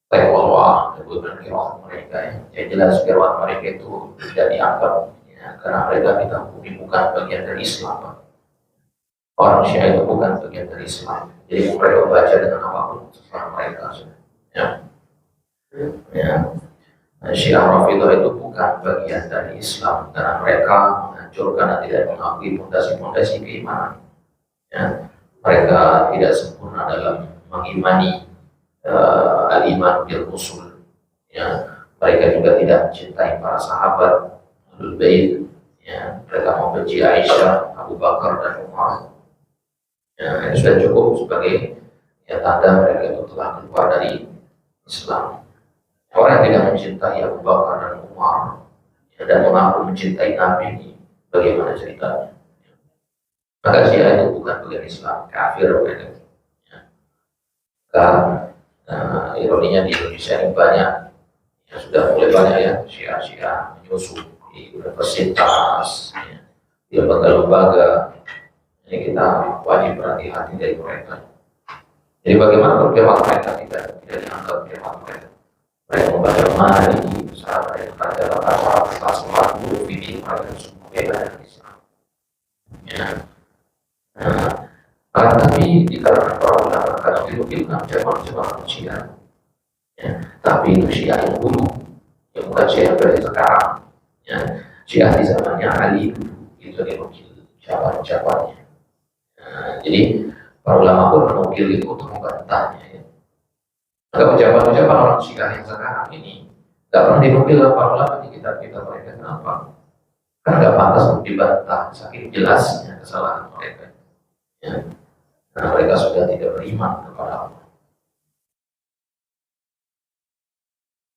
baik Allah menyebutkan qiraat mereka ya. Yang jelas qiraat mereka itu tidak dianggap ya, karena mereka kita bukan bagian dari Islam. Pak. Orang Syiah itu bukan bagian dari Islam. Jadi mereka baca dengan apapun terserah mereka. Ya. Ya. Nah, Syiah Rafidhah itu bukan bagian dari Islam karena mereka menghancurkan dan tidak mengakui fondasi-fondasi keimanan. Ya. Mereka tidak sempurna dalam mengimani al-iman bil usul. Ya. Mereka juga tidak mencintai para sahabat Ahlul Bait. Ya. Mereka membenci Aisyah, Abu Bakar dan Umar. Ya, ini sudah cukup sebagai ya, tanda mereka itu telah keluar dari Islam. Orang yang tidak mencintai Abu Bakar dan Umar ya, dan mengaku mencintai Nabi ini, bagaimana ceritanya? Maka Syiah itu bukan bagian Islam, kafir mereka. Ya. Ironinya di Indonesia ini banyak, ya, sudah mulai banyak ya Syiah menyusup di universitas, ya, di lembaga-lembaga. Ini kita wajib berhati-hati dari mereka. Jadi bagaimana kalau jemaah mereka tidak dianggap jemaah mereka? Mereka membaca Maliki, usaha mereka baca rata-rata sholat dulu, fikih mereka semua beda dari Islam. Ya. Nah, tapi dikarenakan para ulama kadang dilukilkan jemaah Syiah. Ya. Tapi itu Syiah yang dulu, yang bukan Syiah versi sekarang. Ya. Syiah di zamannya Ali dulu itu dilukil jawabannya. Nah, jadi para ulama pun menukil itu untuk membantahnya. Ya. Maka ucapan-ucapan orang Syiah yang sekarang ini tidak pernah dinukil oleh para ulama di kitab-kitab mereka. Kenapa? Karena tidak pantas untuk dibantah, saking jelasnya kesalahan mereka. Ya. Nah, mereka sudah tidak beriman kepada Allah.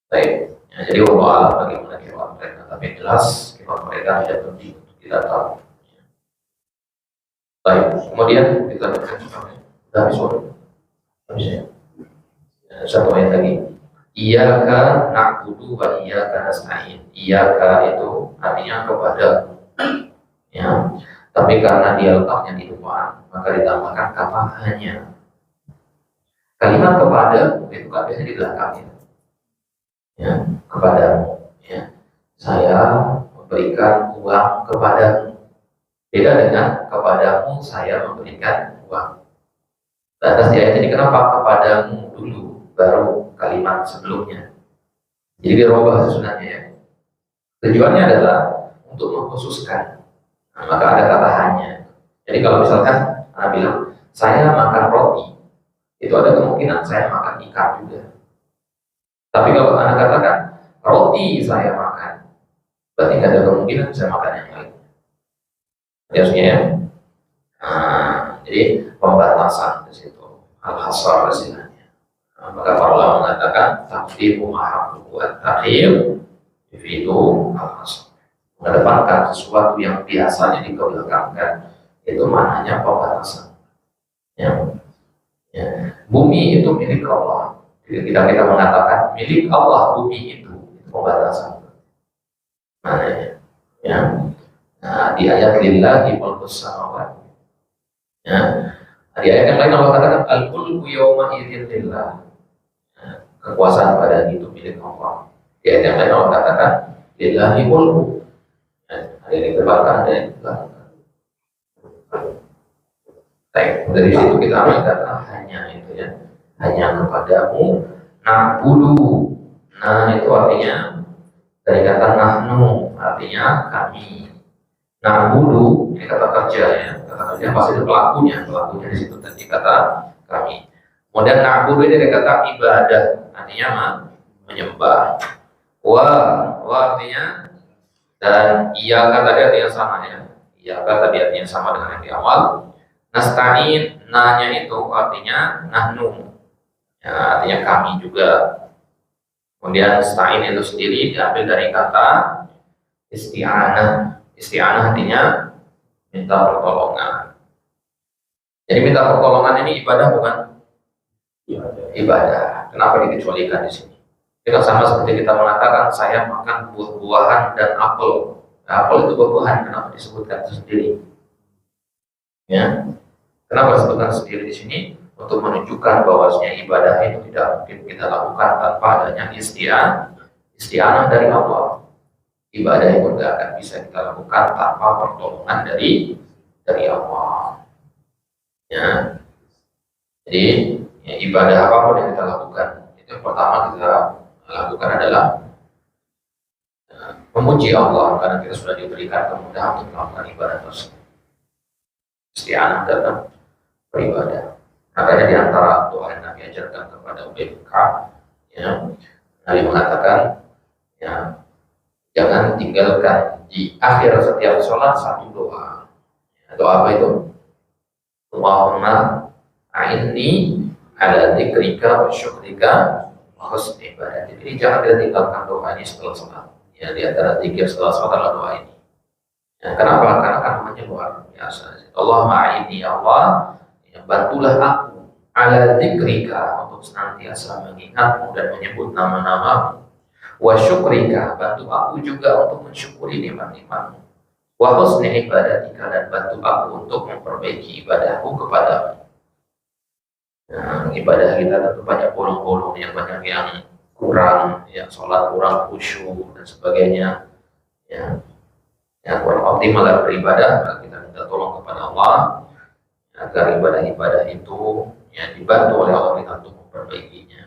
Baik, ya, jadi Allah alam bagaimana kehidupan mereka, tapi jelas kehidupan mereka tidak penting untuk kita tahu. Baik, kemudian kita sudah habis waktu. Habis ya. Satu ayat lagi. Iyyaka na'budu wa iyyaka nasta'in. Iyyaka itu artinya kepada. Ya. Tapi karena dia letaknya di depan, maka ditambahkan kata hanya. Kalimat kepada itu biasanya di belakangnya. Ya, kepadamu. Ya. Saya memberikan uang kepadamu. Beda dengan kepadamu saya memberikan uang. Lantas di ayat ini kenapa kepadamu dulu baru kalimat sebelumnya? Jadi dirubah sebenarnya ya. Tujuannya adalah untuk mengkhususkan. Nah, maka ada kata hanya. Jadi kalau misalkan Anda bilang saya makan roti, itu ada kemungkinan saya makan ikan juga. Tapi kalau Anda katakan roti saya makan, berarti tidak ada kemungkinan saya makan yang lain. Biasanya ya. Nah, jadi pembatasan di situ, al-hasar istilahnya. Nah, maka para ulama mengatakan taqdimu mahabbul wa takhir itu al-hasar. Mengedepankan sesuatu yang biasanya dikebelakangkan itu maknanya pembatasan. Ya. Ya. Bumi itu milik Allah. Jadi kita mengatakan milik Allah bumi itu pembatasan. Maknanya. Ya. Nah, di ayat lillahi mulkus samawati. Ya. Di ayat yang lain Allah katakan al-mulku yawma idzin lillah. Ya. Kekuasaan pada itu milik Allah. Di ayat yang lain Allah katakan lillahi mulku. Ya. Ada yang terbakar, ada yang terbakar. Baik, dari situ kita ambil kata hanya itu ya. Hanya kepadamu na'budu. Nah, itu artinya dari kata nahnu, artinya kami. Na'budu, ini kata kerja ya, kata kerja pasti ada pelakunya di situ tadi kata kami. Kemudian na'budu ini dari kata ibadah, artinya menyembah. Wa artinya dan iya kata dia artinya sama ya. Iya kata dia artinya sama dengan yang di awal. Nasta'in, nanya itu artinya nahnu, ya, artinya kami juga. Kemudian nasta'in itu sendiri diambil dari kata isti'anah. Isti'anah artinya minta pertolongan. Jadi minta pertolongan ini ibadah bukan? Ibadah. Kenapa dikecualikan di sini? Itu sama seperti kita mengatakan saya makan buah-buahan dan apel. Nah, apel itu buah-buahan, kenapa disebutkan sendiri? Ya, kenapa disebutkan sendiri di sini? Untuk menunjukkan bahwasanya ibadah itu tidak mungkin kita lakukan tanpa adanya isti'anah dari Allah. Ibadah itu tidak akan bisa kita lakukan tanpa pertolongan dari Allah. Ya, jadi ya, ibadah apapun yang kita lakukan, itu yang pertama kita lakukan adalah memuji Allah karena kita sudah diberikan kemudahan untuk melakukan ibadah tersebut. Isti'anah dalam beribadah. Makanya di antara doa yang Nabi ajarkan kepada Ubay bin Ka'ab, ya, Nabi mengatakan, ya, jangan tinggalkan di akhir setiap sholat satu doa. Doa apa itu? Allahumma a'inni ala dzikrika wa syukrika wa husni ibadati. Jadi jangan kita tinggalkan doa ini setelah sholat. Ya, di antara zikir setelah sholat adalah doa ini. Ya, kenapa? Karena kandungannya luar biasa. Allahumma a'inni, ya Allah, ya, bantulah aku ala dzikrika, untuk senantiasa mengingatmu dan menyebut nama-namamu. Wa syukrika, bantu aku juga untuk mensyukuri nikmat-nikmatmu. Wa husni ibadatika, dan bantu aku untuk memperbaiki ibadahku kepadamu. Nah, ibadah kita tentu banyak bolong-bolong, yang banyak yang kurang, yang sholat kurang khusyuk dan sebagainya, ya, yang kurang optimal dalam beribadah. Maka kita minta tolong kepada Allah agar ibadah-ibadah itu ya dibantu oleh Allah kita untuk memperbaikinya.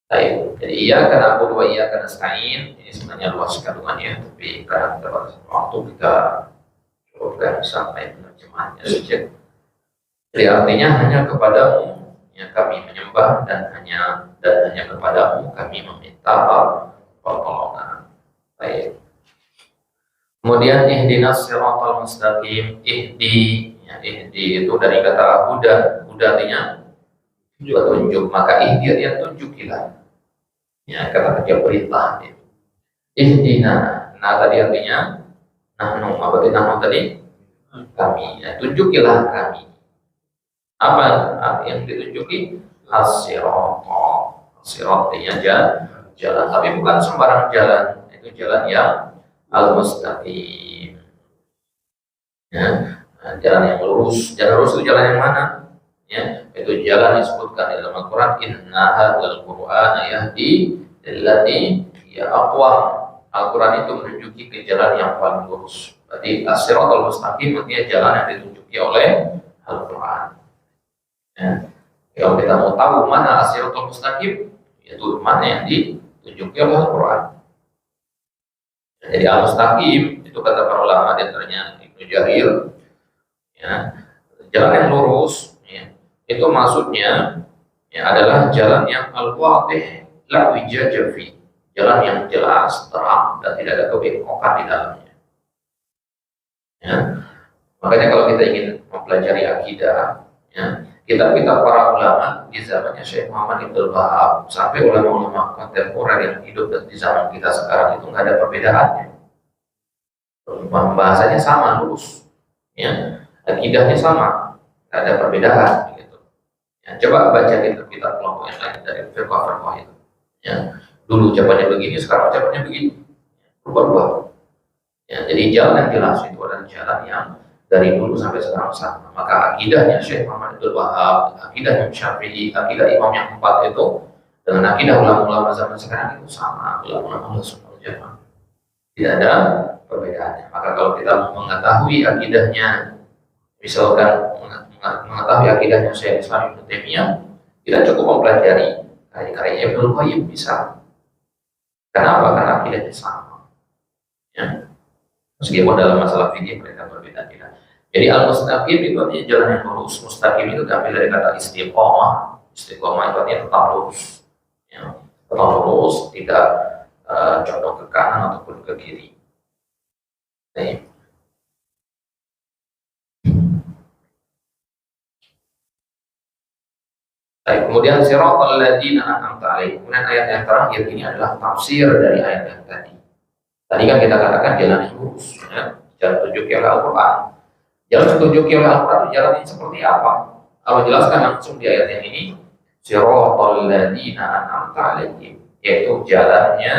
Baik, jadi iyyaka na'budu wa iyyaka nasta'in ini sebenarnya luas kandungannya, tapi karena terbatas waktu kita cukupkan sampai penerjemahannya saja. Jadi artinya hanya kepadamu ya kami menyembah, dan hanya kepadamu kami meminta pertolongan. Baik. Kemudian ihdinas siratal mustaqim. Ihdi itu dari kata huda. Huda artinya petunjuk, maka ihdi artinya tunjukilah. Ya, kata kerja perintah itu. Ihdina. Nah tadi artinya nahnu. Apa itu nahnu tadi? Kami. Ya, tunjukilah kami. Apa yang ditunjuki? As-sirat. As-sirat artinya jalan, tapi bukan sembarang jalan. Itu jalan yang al-mustaqim. Ya, jalan yang lurus. Jalan lurus itu jalan yang mana? Ya, itu jalan disebutkan di dalam Al-Quran. Inna hadzal Qur'ana yahdi lillati hiya aqwam. Al-Quran itu menunjuki ke jalan yang paling lurus. Berarti as-siratal mustaqim artinya jalan yang ditunjuki oleh Al-Quran. Ya. Kalau kita mau tahu mana as-siratal mustaqim, yaitu mana yang ditunjuki oleh Al-Quran. Jadi al-mustaqim itu kata para ulama, di antaranya Ibnu Jarir, ya, jalan yang lurus, ya, itu maksudnya ya, adalah jalan yang al-wadih la wijaja fi, jalan yang jelas, terang, dan tidak ada kebengkokan di dalamnya. Ya. Makanya kalau kita ingin mempelajari akidah, ya, kitab-kitab para ulama di zamannya Syekh Muhammad Ibn Wahab sampai ulama-ulama kontemporer yang hidup di zaman kita sekarang itu nggak ada perbedaannya. Bahasanya sama, lurus, ya, akidahnya sama, nggak ada perbedaan. Gitu. Ya, coba baca kitab-kitab kelompok yang lain dari firqah-firqah itu. Ya, dulu ucapannya begini, sekarang ucapannya begini, berubah-ubah. Ya, jadi jalan yang jelas itu adalah jalan yang dari dulu sampai sekarang sama. Maka akidahnya Syekh Muhammad Abdul Wahab, akidah Syafi'i, akidah imam yang empat itu dengan akidah ulama-ulama zaman sekarang itu sama, ulama-ulama Sunnah wal Jamaah. Tidak ada perbedaannya. Maka kalau kita mengetahui akidahnya, misalkan mengetahui akidahnya Syekh Islam Ibnu Taimiyah, kita cukup mempelajari karya-karya Ibnu Qayyim bisa. Kenapa? Karena akidahnya sama. Ya. Meskipun dalam masalah fikih mereka berbeda-beda. Jadi al-mustaqim itu artinya jalan yang lurus. Mustaqim itu diambil dari kata istiqomah. Istiqomah itu artinya tetap lurus. Ya. Tetap lurus, tidak condong ke kanan ataupun ke kiri. Baik. Baik, kemudian siratal ladzina an'amta alaihim. Kemudian ayat yang terakhir ini adalah tafsir dari ayat yang tadi. Tadi kan kita katakan jalan yang lurus, ya. Jalan tunjuk oleh Al-Quran. Jalan tunjuk oleh Al-Quran itu jalan yang seperti apa? Allah jelaskan langsung di ayat yang ini, siratal ladzina an'amta 'alaihim, yaitu jalannya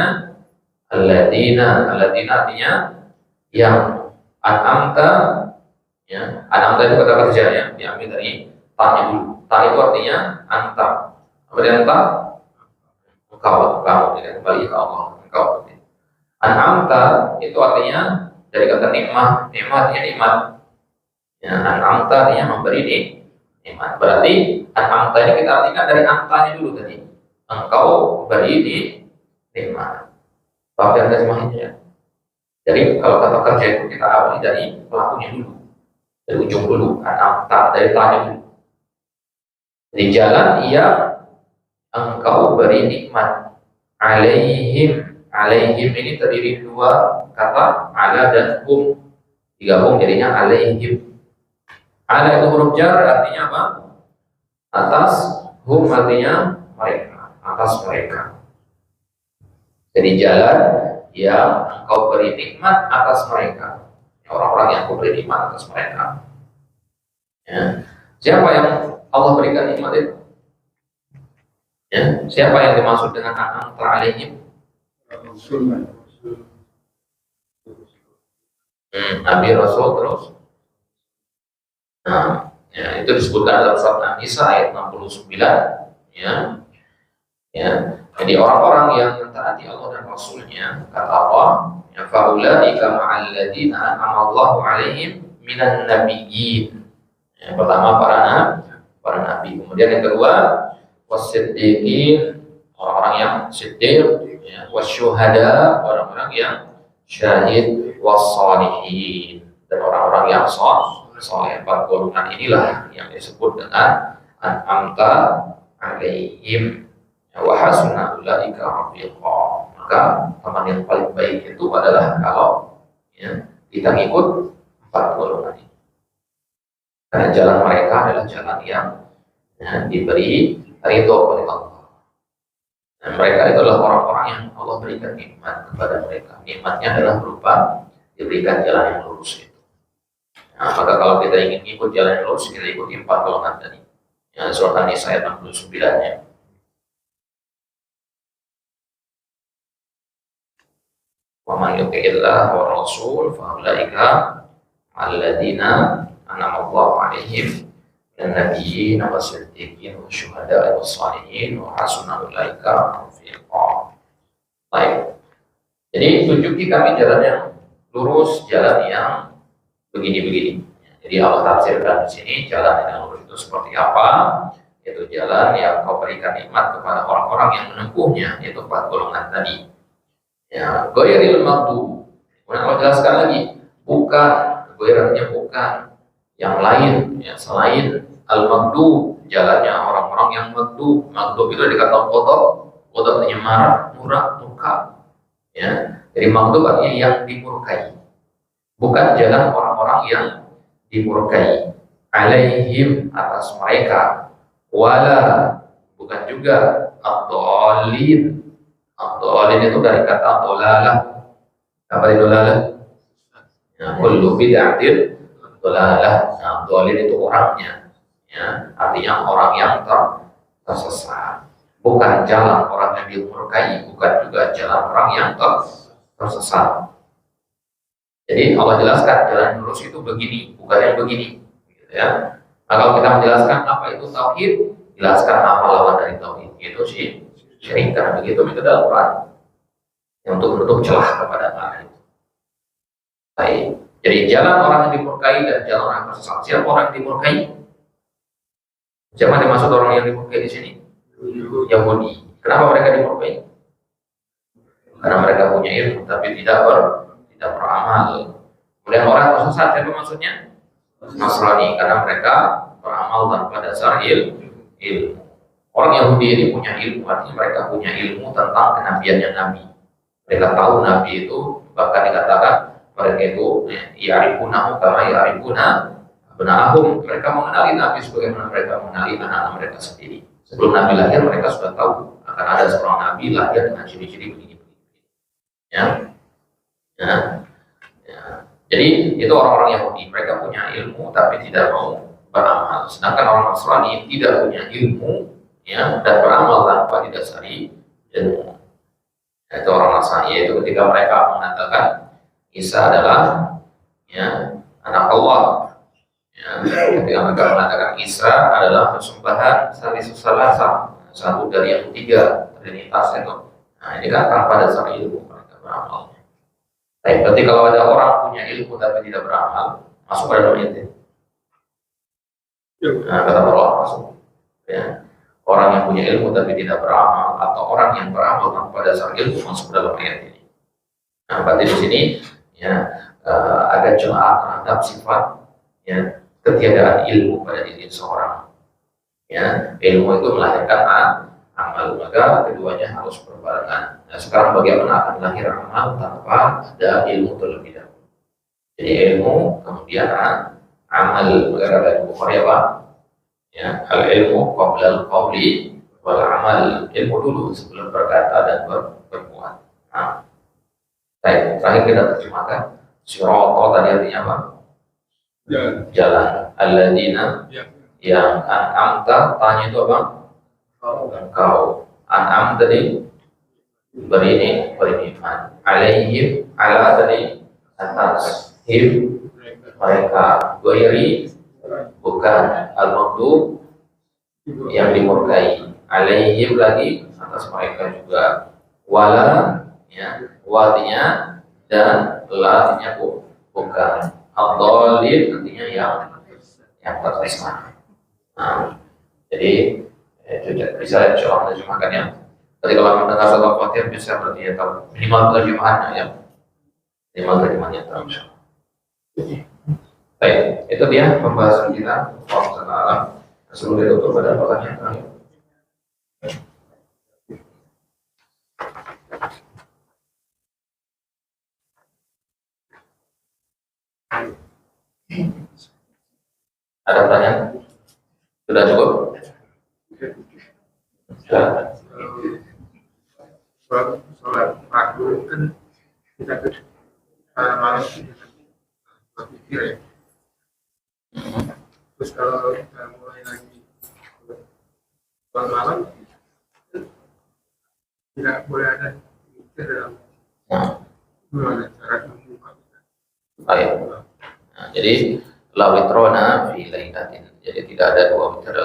alladzina artinya yang an'amta, ya. An'amta itu kata kerja, ya, diambil dari ta-nya dulu. Ta itu artinya anta. Apa dia anta? Engkau, ya, kembali ke Allah, engkau. An'amta itu artinya dari kata nikmah, artinya nikmat. Ya, an'amta artinya memberi nikmat. Berarti an'amta ini kita artikan dari antanya dulu tadi. Engkau beri nikmat. Bapak terjemahnya. Jadi kalau kata kerja itu kita awali dari pelakunya dulu, dari ujung dulu, an'amta dari tanya dulu. Jadi jalan engkau beri nikmat alaihim ini terdiri dua kata, ala dan hum, digabung jadinya alaihim. Ala itu huruf jar artinya apa? Atas, hum artinya mereka, atas mereka. Jadi jalan yang engkau beri nikmat atas mereka, orang-orang yang engkau beri nikmat atas mereka. Ya. Siapa yang Allah berikan nikmat itu? Ya. Siapa yang dimaksud dengan an'amta alaihim? Nabi, Rasul, terus. Nah, ya, itu disebutkan dalam surat An-Nisa ayat 69. Ya. Jadi orang-orang yang mentaati Allah dan Rasulnya, kata Allah, ya, faulaika ma'al ladzina an'ama Allahu 'alaihim minan nabiyyin. Ya, pertama para nabi. Kemudian yang kedua, wasiddiqin, orang-orang yang siddiq, ya, wasyuhada, orang-orang yang syahid, wassalihin, dan orang-orang yang saleh. Empat golongan inilah yang disebut dengan an'amta alaihim wa hasuna ulaika rafiqa. Maka teman yang paling baik itu adalah kalau, ya, kita ngikut empat golongan ini. Karena jalan mereka adalah jalan yang, ya, diberi ridho oleh Allah. Dan mereka itu adalah orang-orang yang Allah berikan nikmat kepada mereka. Nikmatnya adalah berupa diberikan jalan yang lurus itu. Nah, maka kalau kita ingin ikut jalan yang lurus, kita ikuti empat golongan tadi. Ya, surat An-Nisa ayat 69-nya. Wa man yuti'illah wa rasul fa ulaika alladzina an'ama Allahu 'alaihim minan nabiyyin was-siddiqin wasyuhada'i was-shalihin wa hasuna ulaika rafiqa. Baik. Jadi tunjuki kami jalan yang lurus, jalan yang begini-begini. Jadi Allah tafsirkan di sini jalan yang lurus itu seperti apa? Itu jalan yang kau berikan nikmat kepada orang-orang yang menempuhnya, yaitu empat golongan tadi. Ya, ghairil maghdub. Kemudian Allah jelaskan lagi, bukan, ghairnya bukan, yang lain, ya, selain al-maghdub, jalannya orang-orang yang maghdub. Maghdub itu dikatakan qadab artinya marah, murah, murka. Ya, jadi maghdub artinya yang dimurkai. Bukan jalan orang-orang yang dimurkai, alaihim, atas mereka, wala, bukan juga ad-dhalin. Ad-dhalin itu dari kata dolalah. Apa itu dolalah? Ya, kullu bid'atin dolalah. Nah, dhalin itu orangnya, ya, artinya orang yang tersesat. Bukan jalan orang yang dimurkai, bukan juga jalan orang yang tersesat. Jadi Allah jelaskan jalan lurus itu begini, bukan yang begini, gitu ya. Nah, kalau kita menjelaskan apa itu tauhid, jelaskan apa lawan dari tauhid, itu syirik, karena begitu metode Al-Quran yang untuk menutup celah kepada makna itu. Baik. Jadi jalan orang yang dimurkai dan jalan orang yang tersesat. Siapa orang yang dimurkai? Siapa dimaksud orang yang dimurkai di sini? Yahudi. Kenapa mereka dimurkai? Karena mereka punya ilmu tapi tidak beramal. Kemudian orang tersesat, siapa maksudnya? Nasrani, karena mereka beramal tanpa dasar ilmu. Orang Yahudi ini punya ilmu, artinya mereka punya ilmu tentang kenabiannya Nabi. Mereka tahu Nabi itu, bahkan dikatakan mereka itu ya'rifunahu kama ya'rifuna abna'ahum. Mereka mengenali Nabi sebagaimana mereka mengenali anak-anak mereka sendiri. Sebelum Nabi lahir, mereka sudah tahu akan ada seorang Nabi lahir dengan ciri-ciri begini. Ya. Ya, ya. Jadi itu orang-orang Yahudi, mereka punya ilmu tapi tidak mau beramal. Sedangkan orang Nasrani tidak punya ilmu, ya, dan beramal tanpa didasari ilmu. Itu orang Nasrani, yaitu ketika mereka mengatakan Isa adalah, ya, anak Allah. Ya, ketika mereka mengatakan Isa adalah persembahan Salisus Salasa, satu dari yang tiga Trinitas itu. Nah, ini kan tanpa dasar ilmu mereka beramal. Baik, berarti kalau ada orang punya ilmu tapi tidak beramal, masuk pada dalam ini. Nah, kata Allah masuk. Ya. Orang yang punya ilmu tapi tidak beramal, atau orang yang beramal tanpa dasar ilmu, masuk dalam ayat ini. Nah, berarti di sini, ya, ada celah terhadap sifat, ya, ketiadaan ilmu pada diri seorang. Ya, ilmu itu melahirkan amal, maka keduanya harus berbarengan. Nah, sekarang bagaimana akan lahir amal tanpa ada ilmu terlebih dahulu? Jadi ilmu kemudian amal, maka kata Bukhari apa? Ya, al ilmu qabla al qawli wal amal. Ilmu dulu sebelum berkata dan berbuat. Nah, baik, terakhir kita terjemahkan. Sirata tadi artinya apa? Jalan. Alladzina, yang an'amta, tanya itu apa? Engkau. An'am tadi beriman. Alaihim, ala tadi atas. Him, mereka. Ghairi, bukan. Al-maghdub, yang dimurkai. Alaihim lagi atas mereka juga. Wala, ya, watinya, dan la artinya bukan. Ad-dhalin artinya yang tersesat. Nah, jadi bisa insyaallah terjemahkannya. Tadi kalau mendengar satu khawatir bisa berarti ya tahu minimal terjemahannya, ya, minimal terjemahannya tahu. Baik, itu dia pembahasan kita. Wassalamualaikum. Sebelum ditutup pada pertanyaan. Ada pertanyaan? Sudah cukup? Sudah. Sholat maghrib kan kita malam berpikir ya. Terus kalau kita mulai lagi sholat malam tidak boleh ada mikir dalam gimana cara membuka. Baik. Nah, jadi la witrona fi lailatin. Jadi tidak ada dua witir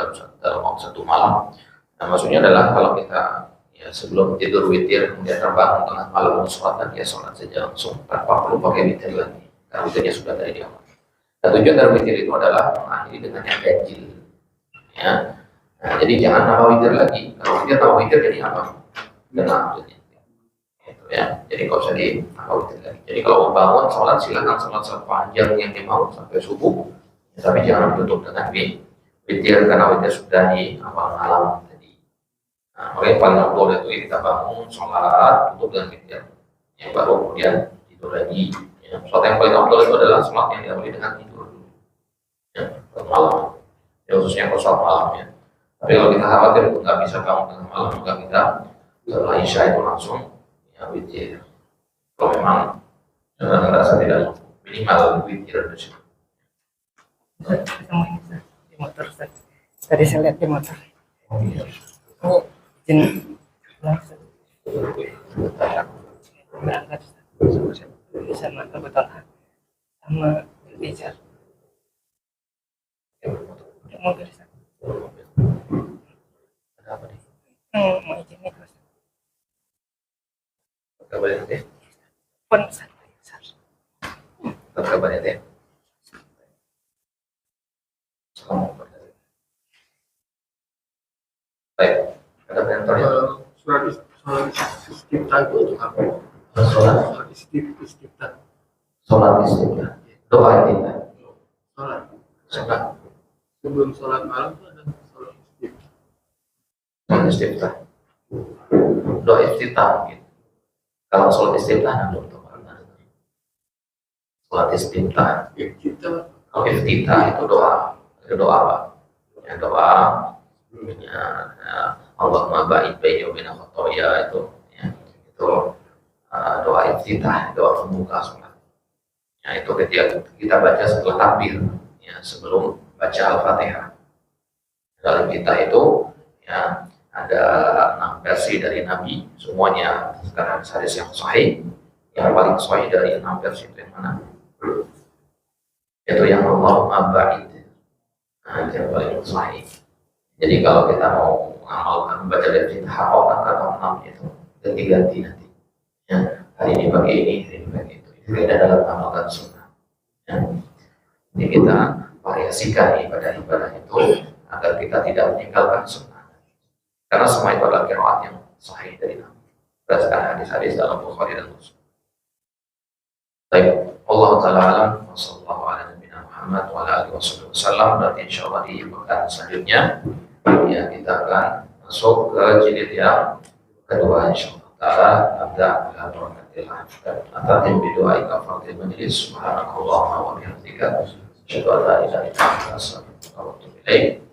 dalam satu malam. Nah, maksudnya adalah kalau kita, ya, sebelum tidur witir kemudian terbangun tengah malam sholat, dan dia sholat saja langsung tanpa perlu pakai witir lagi. Karena witirnya sudah dari di awal. Dan tujuan dari witir itu adalah mengakhiri dengan yang ganjil. Ya. Nah, jadi jangan nambah witir lagi. Kalau witir nambah witir jadi apa? Tenang. Gitu, ya. Jadi nggak usah ditambah witir lagi. Jadi kalau mau bangun sholat, silakan sholat sepanjang yang dimau sampai subuh. Ya, tapi jangan tutup dengan witir, karena witir sudah di awal malam tadi. Nah, makanya paling afdol itu kita bangun sholat, tutup dengan witir, yang baru kemudian tidur lagi. Ya, sholat yang paling afdol itu adalah sholat yang diawali dengan tidur dulu, ya, malam. Ya, khususnya kalau sholat malam, ya. Tapi kalau kita khawatir nggak bisa bangun tengah malam, maka kita setelah isya itu langsung, ya, witir. Kalau memang merasa tidak minimal witir di situ. Di motor tadi saya lihat di motor. Oh, izin berangkat sama kebetulan sama Rizal. Mau ke Rizal. Ada apa nih? Mau izin nih terus. Kabarnya nanti? Pun Kabarnya nanti? Baik, ada penontonnya. Sholat istiftah itu untuk apa? Sholat Istiftah. istiftah, doa istiftah. Sholat sebelum sholat malam itu ada sholat istiftah. Sholat istiftah, doa istiftah mungkin. Kalau sholat istiftah belum tahu. Sholat istiftah, kalau istiftah itu doa apa? Ya, doa, ya, Allahumma ba'id baini wa baina khotoya itu, ya, itu doa iftitah, doa pembuka sholat. Ya, itu ketika kita baca setelah takbir, ya, sebelum baca Al-Fatihah. Dalam kita itu ya ada 6 versi dari Nabi, semuanya sekarang hadis yang sahih. Yang paling sahih dari 6 versi itu yang mana? Itu yang Allahumma ba'id. Nah, itu yang paling sahih. Jadi kalau kita mau mengamalkan baca dari hafalkan kata 6 itu ganti-ganti nanti. Ya, hari ini pakai ini, hari ini pakai itu. Itu tidak dalam amalkan sunnah. Ya. Jadi kita variasikan ibadah-ibadah itu agar kita tidak meninggalkan sunnah. Karena semua itu adalah qiraat yang sahih dari Nabi. Berdasarkan hadis-hadis dalam Bukhari dan Muslim. Baik, Allah Ta'ala alam, wassallallahu ala nabiyina Muhammad wa ala alihi wasallam. Berarti insyaallah di pekan selanjutnya ya kita akan masuk ke jilid yang kedua insyaallah ta'ala. Abda bila barakatillah atatim bidu'ai kafatil majlis subhanakallahumma wa bihamdika asyhadu an la ilaha illa anta astaghfiruka wa atubu ilaik.